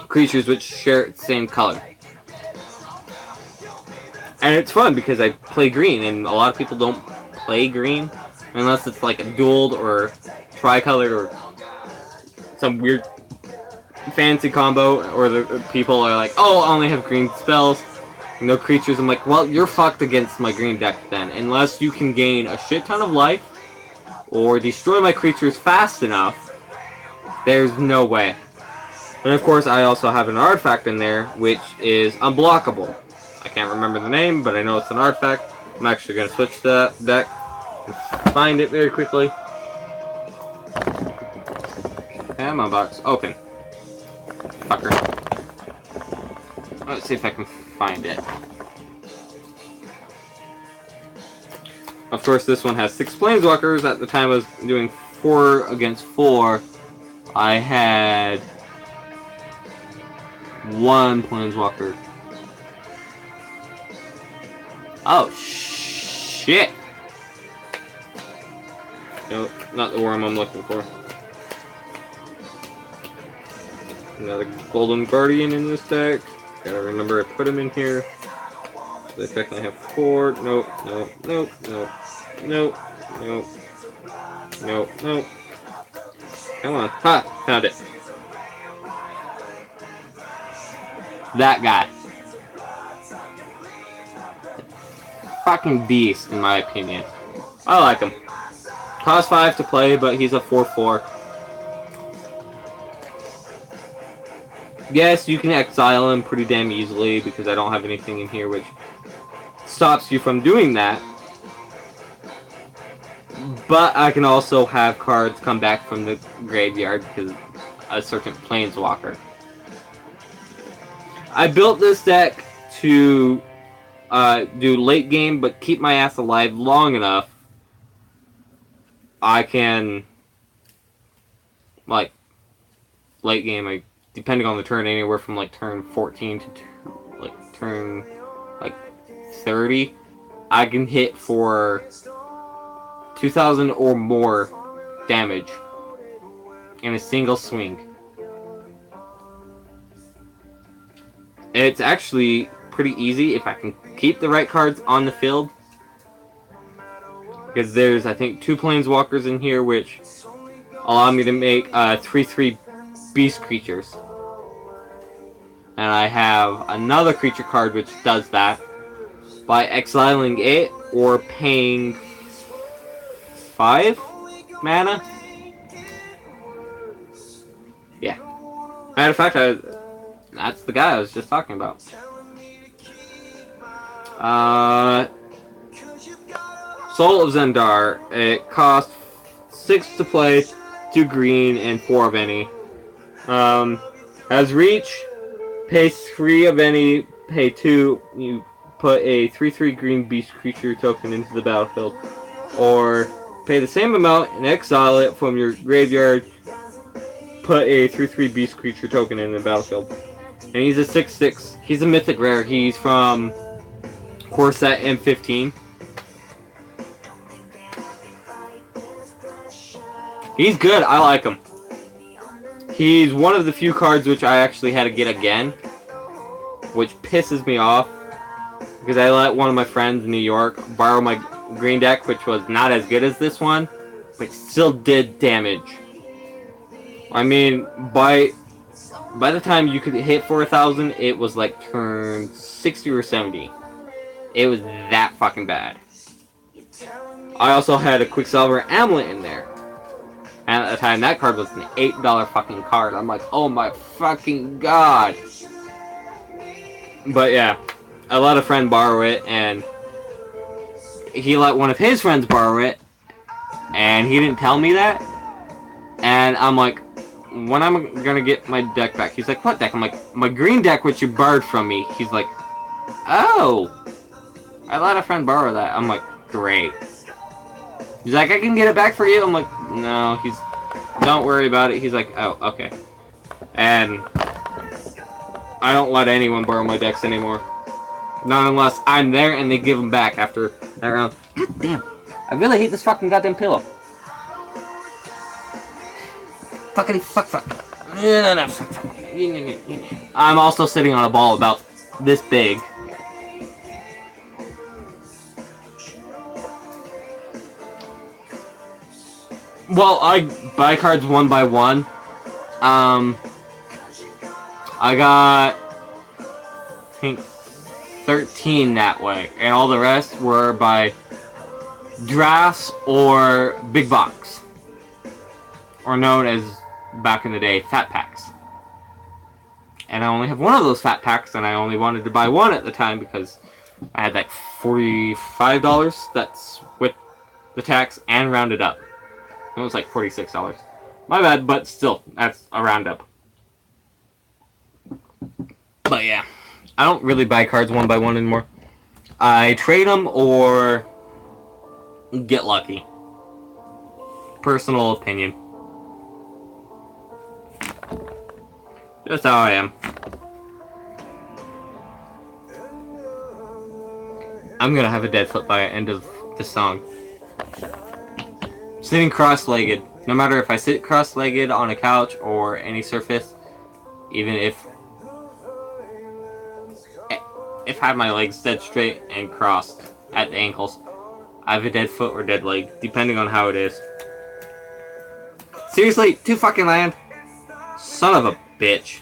creatures which share the same color. And it's fun because I play green, and a lot of people don't play green unless it's like a dueled or tricolored or some weird fancy combo, or the people are like, oh, I only have green spells, no creatures. I'm like, well, you're fucked against my green deck then, unless you can gain a shit ton of life or destroy my creatures fast enough. There's no way. And of course, I also have an artifact in there, which is unblockable. I can't remember the name, but I know it's an artifact. I'm actually going to switch the deck and find it very quickly. Come on, box. Open. Fucker. Let's see if I can find it. Of course, this one has 6 planeswalkers. At the time I was doing 4 against 4, I had 1 planeswalker. Oh, shit! No, not the worm I'm looking for. Another Golden Guardian in this deck. Gotta remember I put him in here. The effect I have 4. Nope, nope, nope, nope, nope, nope, nope, nope. Come on. Ha! Found it. That guy. Fucking beast, in my opinion. I like him. Cost 5 to play, but he's a 4/4. Yes, you can exile him pretty damn easily because I don't have anything in here which stops you from doing that. But I can also have cards come back from the graveyard because a certain planeswalker. I built this deck to do late game, but keep my ass alive long enough. I can, like, late game, depending on the turn, anywhere from like turn 14 to like turn like 30, I can hit for 2,000 or more damage in a single swing. It's actually pretty easy if I can keep the right cards on the field. Because there's, I think, 2 planeswalkers in here which allow me to make 3/3 beast creatures. And I have another creature card which does that by exiling it or paying 5 mana. Yeah. Matter of fact, that's the guy I was just talking about. Soul of Zendar. It costs 6 to play, 2 green, and 4 of any. Has reach, pay 3 of any, pay 2. You put a 3/3 green beast creature token into the battlefield. Or pay the same amount and exile it from your graveyard. Put a 3/3 beast creature token in the battlefield. And he's a 6/6. He's a mythic rare. He's from Core Set M15. He's good. I like him. He's one of the few cards which I actually had to get again, which pisses me off because I let one of my friends in New York borrow my green deck, which was not as good as this one, but still did damage. I mean, by the time you could hit for 1,000, it was like turn 60 or 70. It was that fucking bad. I also had a Quicksilver Amulet in there. And at the time, that card was an $8 fucking card. I'm like, oh my fucking god. But yeah, I let a friend borrow it, and he let one of his friends borrow it, and he didn't tell me that. And I'm like, when am I gonna get my deck back? He's like, what deck? I'm like, my green deck which you borrowed from me. He's like, oh, I let a friend borrow that. I'm like, great. He's like, I can get it back for you. I'm like, no, don't worry about it. He's like, oh, okay. And I don't let anyone borrow my decks anymore. Not unless I'm there and they give them back after that round. God damn. I really hate this fucking goddamn pillow. Fuckity fuck fuck. No, fuck. I'm also sitting on a ball about this big. Well, I buy cards one by one. I got, I think, 13 that way, and all the rest were by drafts or big box, or known as back in the day fat packs. And I only have one of those fat packs, and I only wanted to buy one at the time because I had like $45. That's with the tax and rounded up. It was like $46. My bad, but still, that's a roundup. But yeah, I don't really buy cards one by one anymore. I trade them or get lucky. Personal opinion. Just how I am. I'm gonna have a dead foot by the end of the song. Sitting cross-legged. No matter if I sit cross-legged on a couch or any surface, even if I have my legs dead straight and crossed at the ankles, I have a dead foot or dead leg, depending on how it is. Seriously, 2 fucking land? Son of a bitch.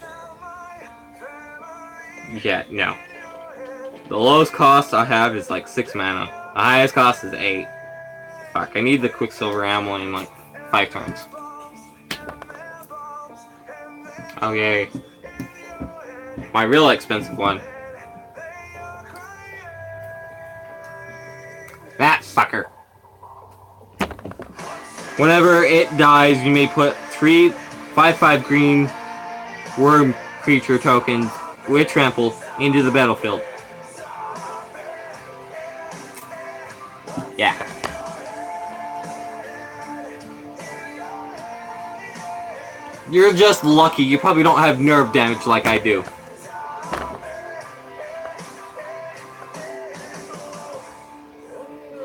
Yeah, no. The lowest cost I have is like 6 mana. The highest cost is 8. Fuck, I need the Quicksilver ammo in like 5 turns. Oh yay. My real expensive one. That fucker. Whenever it dies, you may put 3 5/5 green worm creature tokens with trample into the battlefield. Yeah. You're just lucky. You probably don't have nerve damage like I do.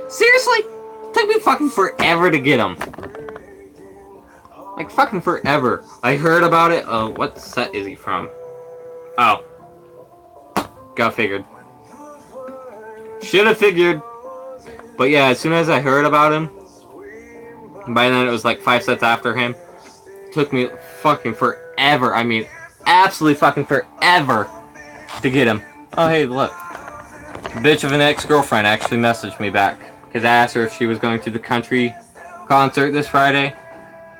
Seriously? It took me fucking forever to get him. Like, fucking forever. I heard about it. What set is he from? Oh. Got figured. Should have figured. But yeah, as soon as I heard about him, by then it was like 5 sets after him. It took me fucking forever. I mean, absolutely fucking forever to get him. Oh, hey, look. Bitch of an ex-girlfriend actually messaged me back. Because I asked her if she was going to the country concert this Friday.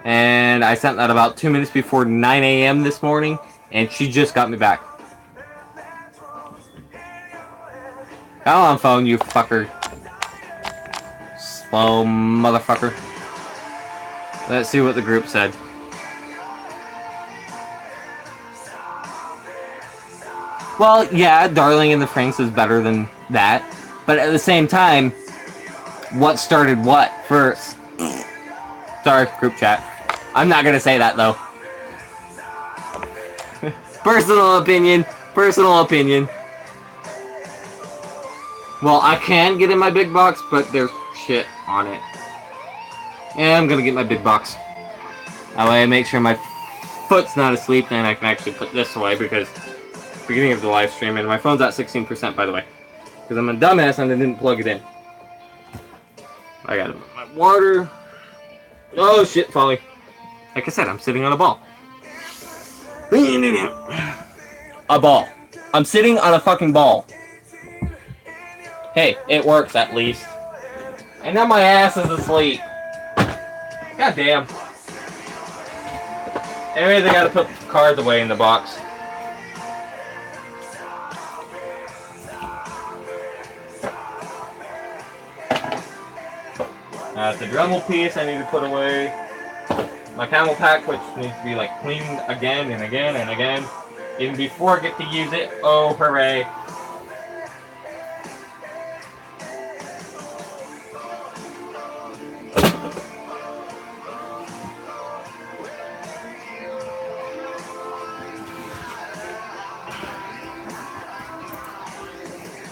And I sent that about 2 minutes before 9 a.m. this morning. And she just got me back. Call on phone, you fucker. Slow motherfucker. Let's see what the group said. Well, yeah, Darling in the Franxx is better than that. But at the same time, what started what first? Sorry, group chat. I'm not gonna say that, though. Personal opinion. Personal opinion. Well, I can get in my big box, but there's shit on it. And I'm gonna get my big box. That way I make sure my foot's not asleep, and I can actually put this away, because beginning of the live stream, and my phone's at 16%, by the way. Because I'm a dumbass and I didn't plug it in. I got my water. Oh shit, Folly. Like I said, I'm sitting on a ball. A ball. I'm sitting on a fucking ball. Hey, it works at least. And now my ass is asleep. God damn. Anyways, I gotta put the cards away in the box. The Dremel piece I need to put away. My camel pack, which needs to be like cleaned again and again and again. Even before I get to use it. Oh, hooray.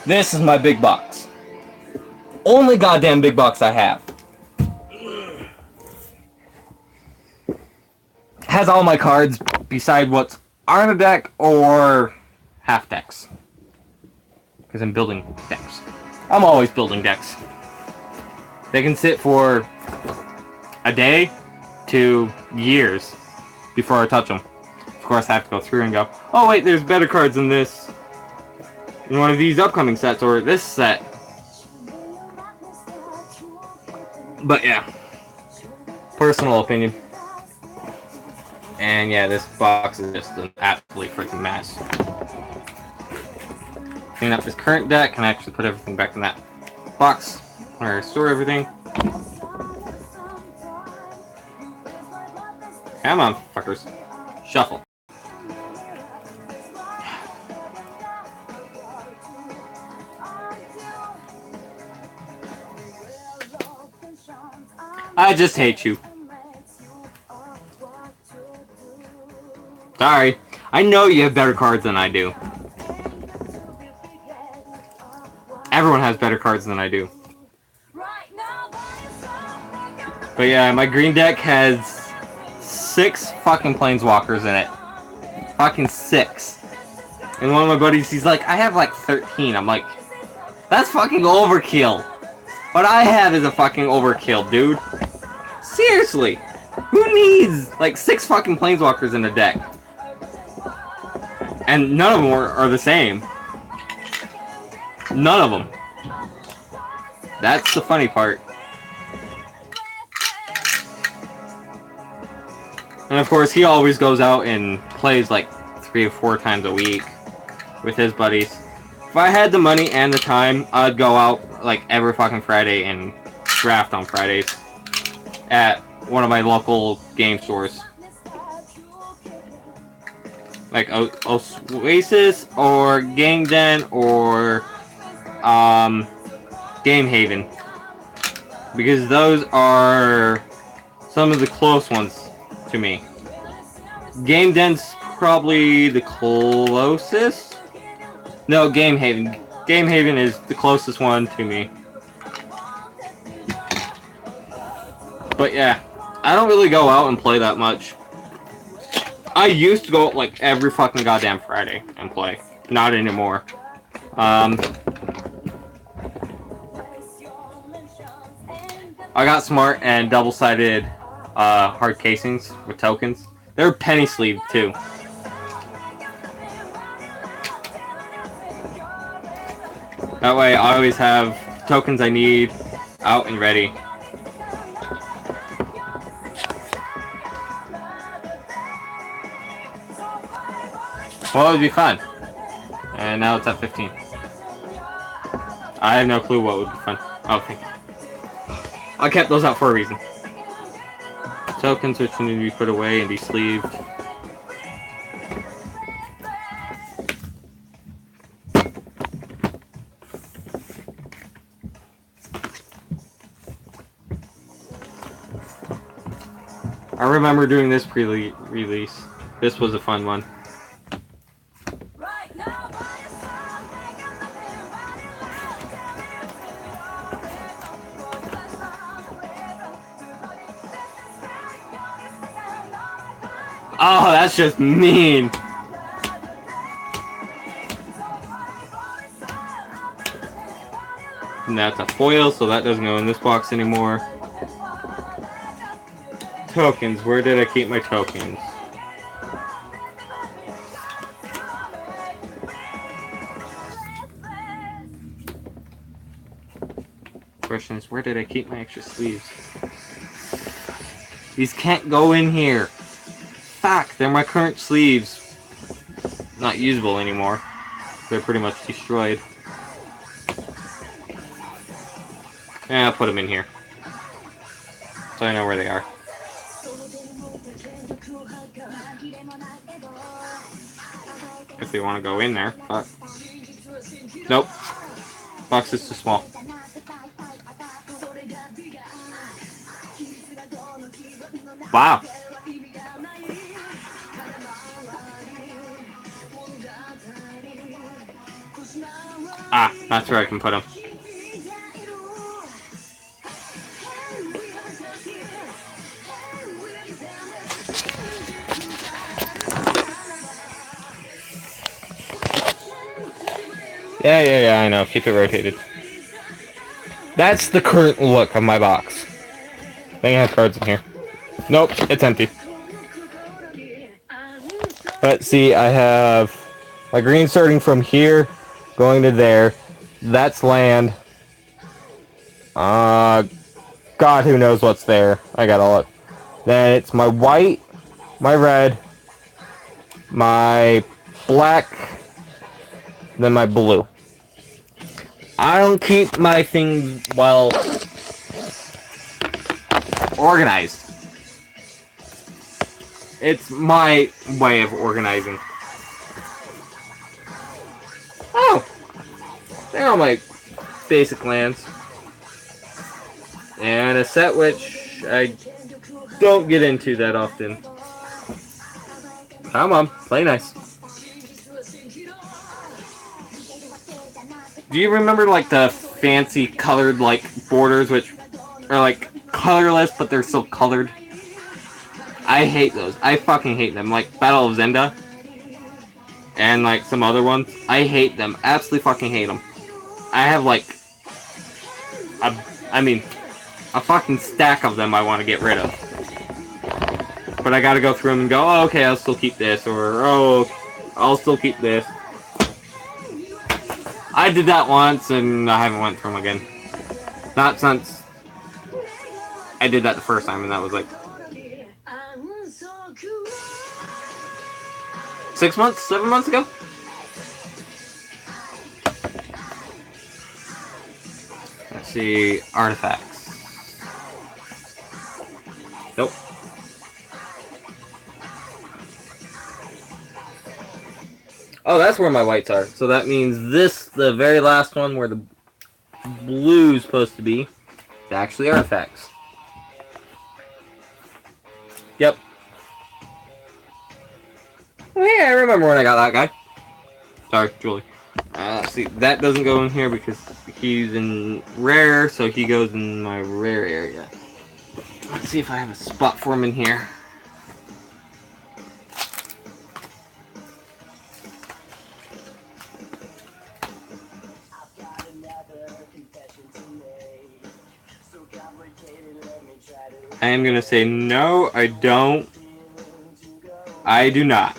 This is my big box. Only goddamn big box I have. has all my cards beside what's on a deck or half decks. Because I'm building decks. I'm always building decks. They can sit for a day to years before I touch them. Of course, I have to go through and go, oh wait, there's better cards than this in one of these upcoming sets or this set. But yeah, personal opinion. And yeah, this box is just an absolutely freaking mess. Clean up this current deck and actually put everything back in that box where I store everything. Come on, fuckers. Shuffle. I just hate you. Sorry. I know you have better cards than I do. Everyone has better cards than I do. But yeah, my green deck has 6 fucking planeswalkers in it. Fucking 6. And one of my buddies, he's like, I have like 13. I'm like, that's fucking overkill. What I have is a fucking overkill, dude. Seriously. Who needs like 6 fucking planeswalkers in a deck? And none of them are the same. None of them. That's the funny part. And of course, he always goes out and plays like 3 or 4 times a week with his buddies. If I had the money and the time, I'd go out like every fucking Friday and draft on Fridays at one of my local game stores. Like Oasis or Game Den or Game Haven. Because those are some of the close ones to me. Game Den's probably the closest. No, Game Haven. Game Haven is the closest one to me. But yeah, I don't really go out and play that much. I used to go out like every fucking goddamn Friday and play. Not anymore. I got smart and double-sided hard casings with tokens. They're penny sleeved too. That way I always have tokens I need out and ready. Well, it would be fun. And now it's at 15. I have no clue what would be fun. Oh, thank you. I kept those out for a reason. Tokens which need to be put away and be sleeved. I remember doing this pre-release. This was a fun one. Oh, that's just mean. And that's a foil, so that doesn't go in this box anymore. Tokens. Where did I keep my tokens? Question is, where did I keep my extra sleeves? These can't go in here. Fuck, they're my current sleeves. Not usable anymore. They're pretty much destroyed. Yeah, I'll put them in here. So I know where they are. If they want to go in there, but... Nope. Box is too small. Wow. Ah, that's where I can put them. Yeah, I know. Keep it rotated. That's the current look of my box. I think it has cards in here. Nope, it's empty. But see, I have my green starting from here, going to there. That's land. God, who knows what's there. I got all it. Then it's my white, my red, my black, then my blue. I don't keep my things well organized. It's my way of organizing. Oh! They're all my basic lands. And a set which I don't get into that often. Come on, play nice. Do you remember like the fancy colored like borders which are like colorless but they're still colored? I hate those. I fucking hate them. Like Battle of Zenda and like some other ones. I hate them. Absolutely fucking hate them. I have like a fucking stack of them I want to get rid of. But I gotta go through them and go, oh, okay, I'll still keep this, or oh, I'll still keep this. I did that once and I haven't went through them again. Not since I did that the first time, and that was like 6 months, 7 months ago. Let's see, artifacts. Nope. Oh, that's where my whites are. So that means this, the very last one where the blue's supposed to be, is actually artifacts. Yep. Oh yeah, I remember when I got that guy. Sorry, Julie. See, that doesn't go in here because he's in rare, so he goes in my rare area. Let's see if I have a spot for him in here. I am gonna say no, I don't. I do not.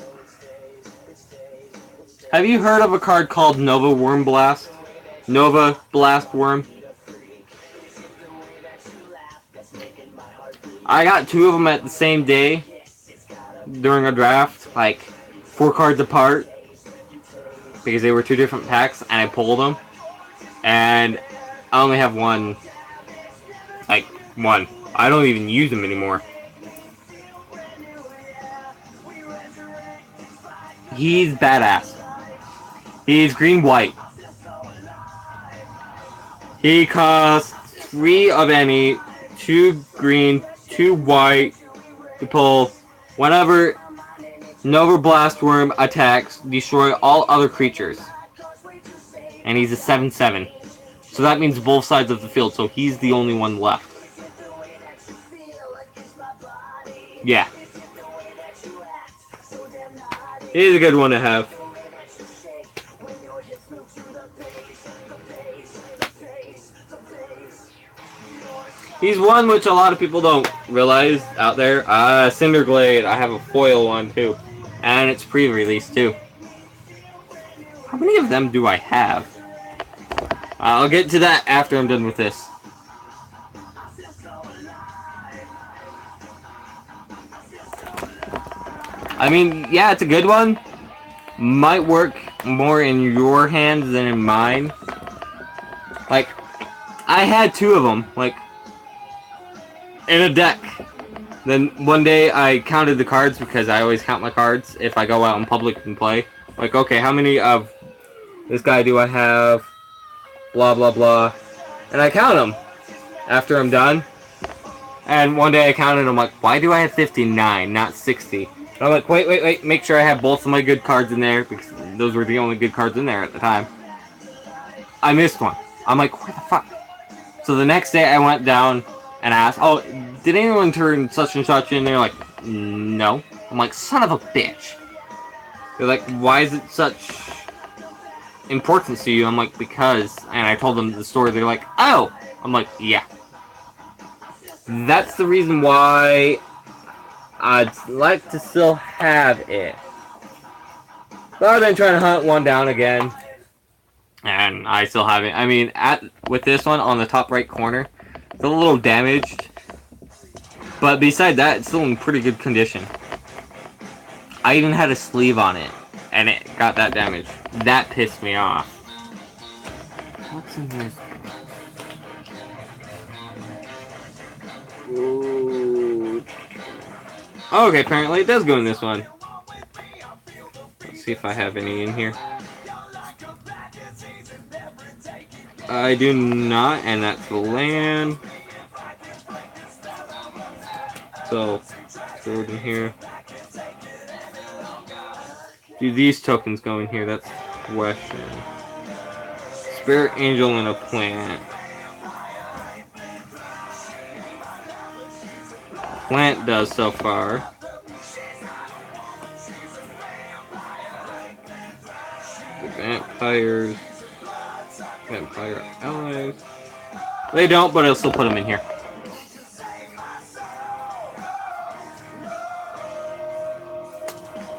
Have you heard of a card called Nova Worm Blast? Nova Blast Worm? I got 2 of them at the same day during a draft, like 4 cards apart, because they were 2 different packs, and I pulled them. And I only have one. Like, one. I don't even use them anymore. He's badass. He's green-white. He costs 3 of any, 2 green, 2 white, to pull whenever Nova Blast Worm attacks, destroy all other creatures. And he's a 7/7. So that means both sides of the field, so he's the only one left. Yeah. He's a good one to have. He's one which a lot of people don't realize out there. Cinderglade, I have a foil one too. And it's pre-released too. How many of them do I have? I'll get to that after I'm done with this. I mean, yeah, it's a good one. Might work more in your hands than in mine. Like, I had 2 of them, like, in a deck. Then one day I counted the cards because I always count my cards if I go out in public and play. Like, okay, how many of this guy do I have? Blah, blah, blah. And I count them after I'm done. And one day I counted them, like, why do I have 59, not 60? And I'm like, wait, make sure I have both of my good cards in there, because those were the only good cards in there at the time. I missed one. I'm like, what the fuck? So the next day I went down and asked, oh, did anyone turn such and such in? They're like, no. I'm like, son of a bitch. They're like, why is it such importance to you? I'm like, because, and I told them the story. They're like, oh. I'm like, yeah. That's the reason why I'd like to still have it. Rather than trying to hunt one down again. And I still have it. I mean, with this one on the top right corner, it's a little damaged. But beside that, it's still in pretty good condition. I even had a sleeve on it, and it got that damage. That pissed me off. What's in here? Ooh. Oh, okay, apparently it does go in this one. Let's see if I have any in here. I do not, and that's the land. So, throw it in here. Do these tokens go in here? That's the question. Spirit Angel and a plant. Plant does so far. The vampires. Vampire allies. They don't, but I'll still put them in here.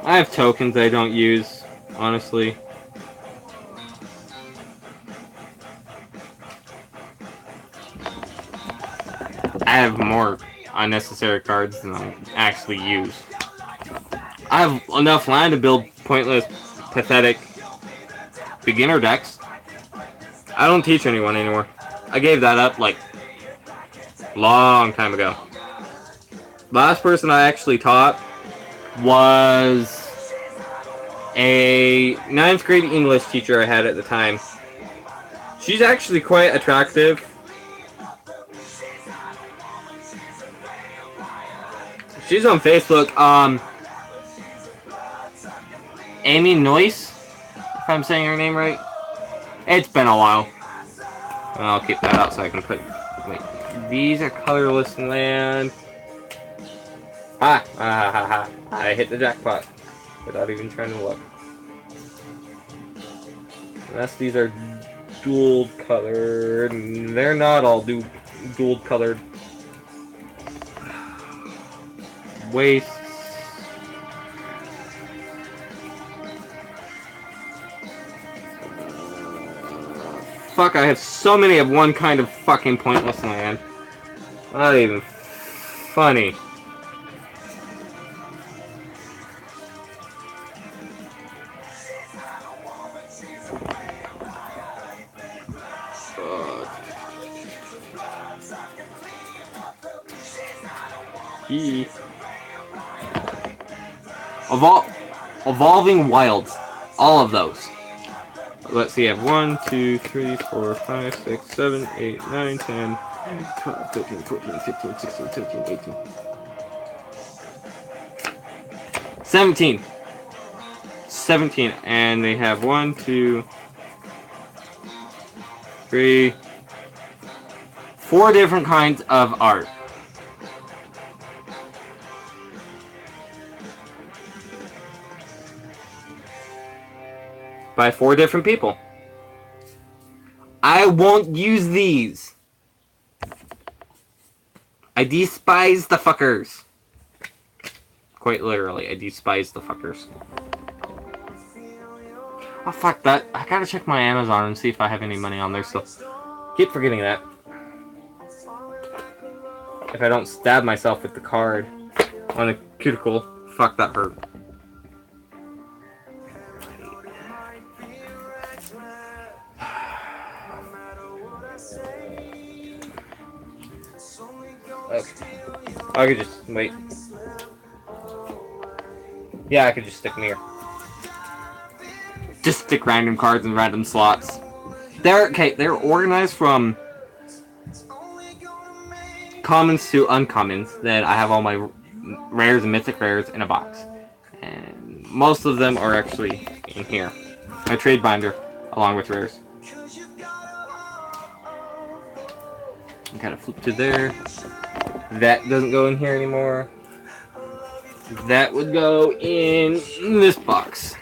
I have tokens I don't use, honestly. I have more unnecessary cards than I actually use. I have enough land to build pointless, pathetic beginner decks. I don't teach anyone anymore. I gave that up like long time ago. Last person I actually taught was a 9th grade English teacher I had at the time. She's actually quite attractive. She's on Facebook. Amy Noyce, if I'm saying her name right. It's been a while. I'll keep that out so I can put... Wait, these are colorless land. I hit the jackpot without even trying to look. Unless these are dual colored. They're not all dual colored. Waste. Fuck, I have so many of one kind of fucking pointless land. Not even funny. Evolving Wilds. All of those. Let's see, I have 1, 2, 3, 4, 5, 6, 7, 8, 9, 10, 12, 13, 14, 15, 16, 17, 18. 17. 17. And they have 1, 2, 3, 4 different kinds of art. By 4 different people. I won't use these. I despise the fuckers. Quite literally, I despise the fuckers. Oh fuck that. I gotta check my Amazon and see if I have any money on there still. Keep forgetting that. If I don't stab myself with the card on the cuticle. Fuck, that hurt. Okay. I could just wait. Yeah, I could just stick them here. Just stick random cards in random slots. They're organized from commons to uncommons. Then I have all my rares and mythic rares in a box. And most of them are actually in here. My trade binder, along with rares. I gotta flip to there. That doesn't go in here anymore. That would go in this box.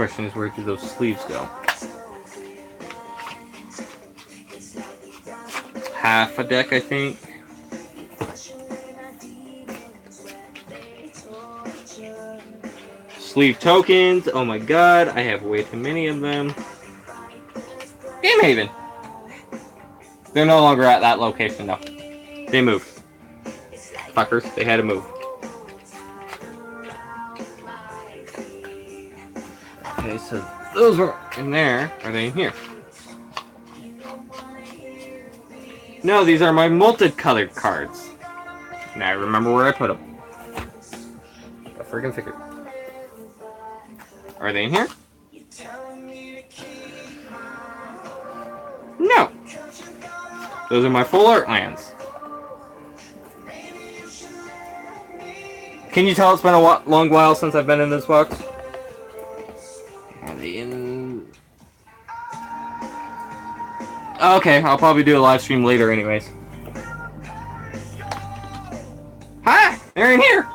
question is, where do those sleeves go? Half a deck, I think. Sleeve tokens. Oh my god, I have way too many of them. Game Haven. They're no longer at that location, though. They moved. Fuckers, they had to move. Okay, so those were in there. Are they in here? No, these are my multicolored cards. Now I remember where I put them. I freaking figured. Are they in here? No. Those are my full art lands. Can you tell it's been a long while since I've been in this box? Are they in... Okay, I'll probably do a live stream later anyways. Hi! They're in here!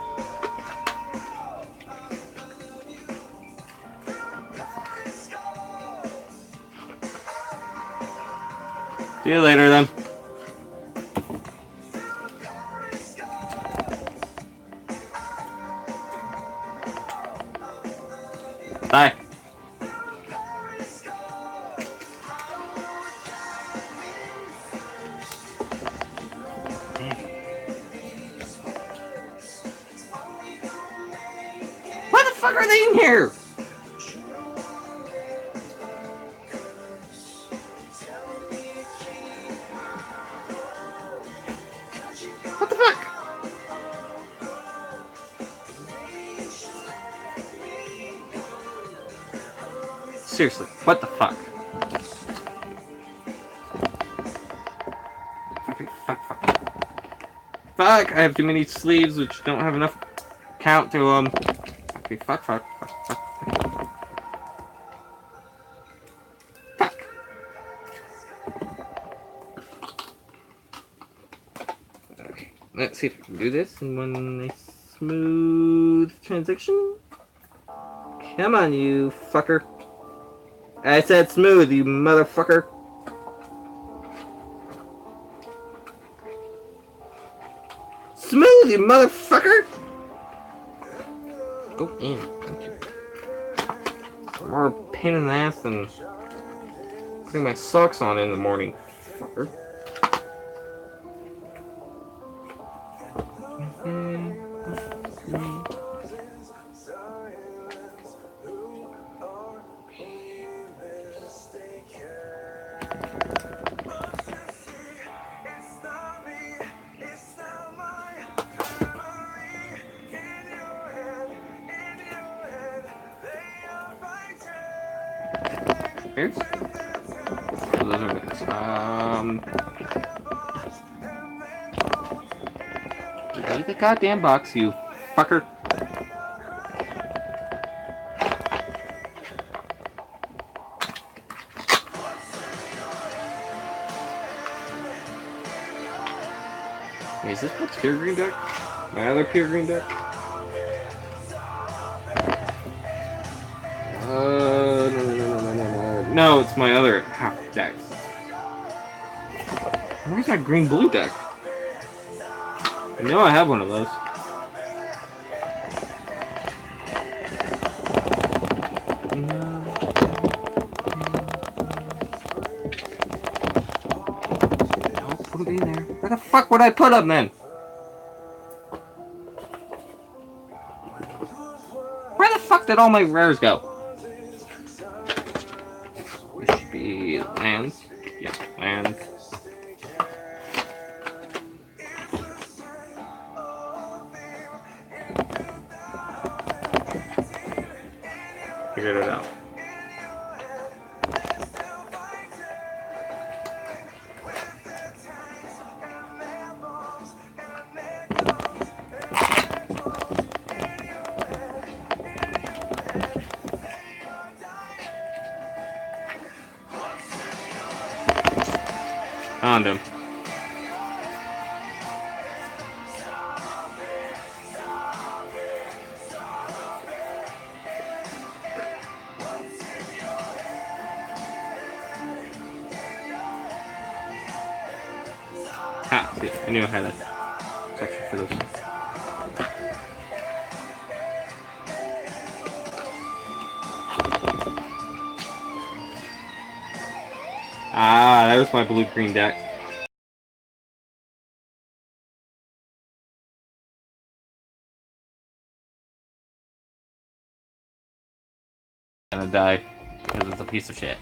See you later then. Bye. Why the fuck are they in here? What the fuck? Seriously, what the fuck? Fuck, I have too many sleeves which don't have enough count to okay, fuck. Fuck. Okay, let's see if we can do this in one smooth transition. Come on, you fucker. I said smooth, you motherfucker. Smooth, you motherfucker! Go in. More pain in the ass than putting my socks on in the morning, fucker. Here? Oh, those are good. Eat the goddamn box, you fucker. Is this what's Pure Green deck? My other Pure Green deck? No, it's my other half deck. Where's that green-blue deck? I know I have one of those. Don't put them in there. Where the fuck would I put them then? Where the fuck did all my rares go? It should be lands. Yeah, lands. Figured it out. Found him. See, I knew I had a section for this. Ah, that was my blue-green deck. Gonna die because it's a piece of shit.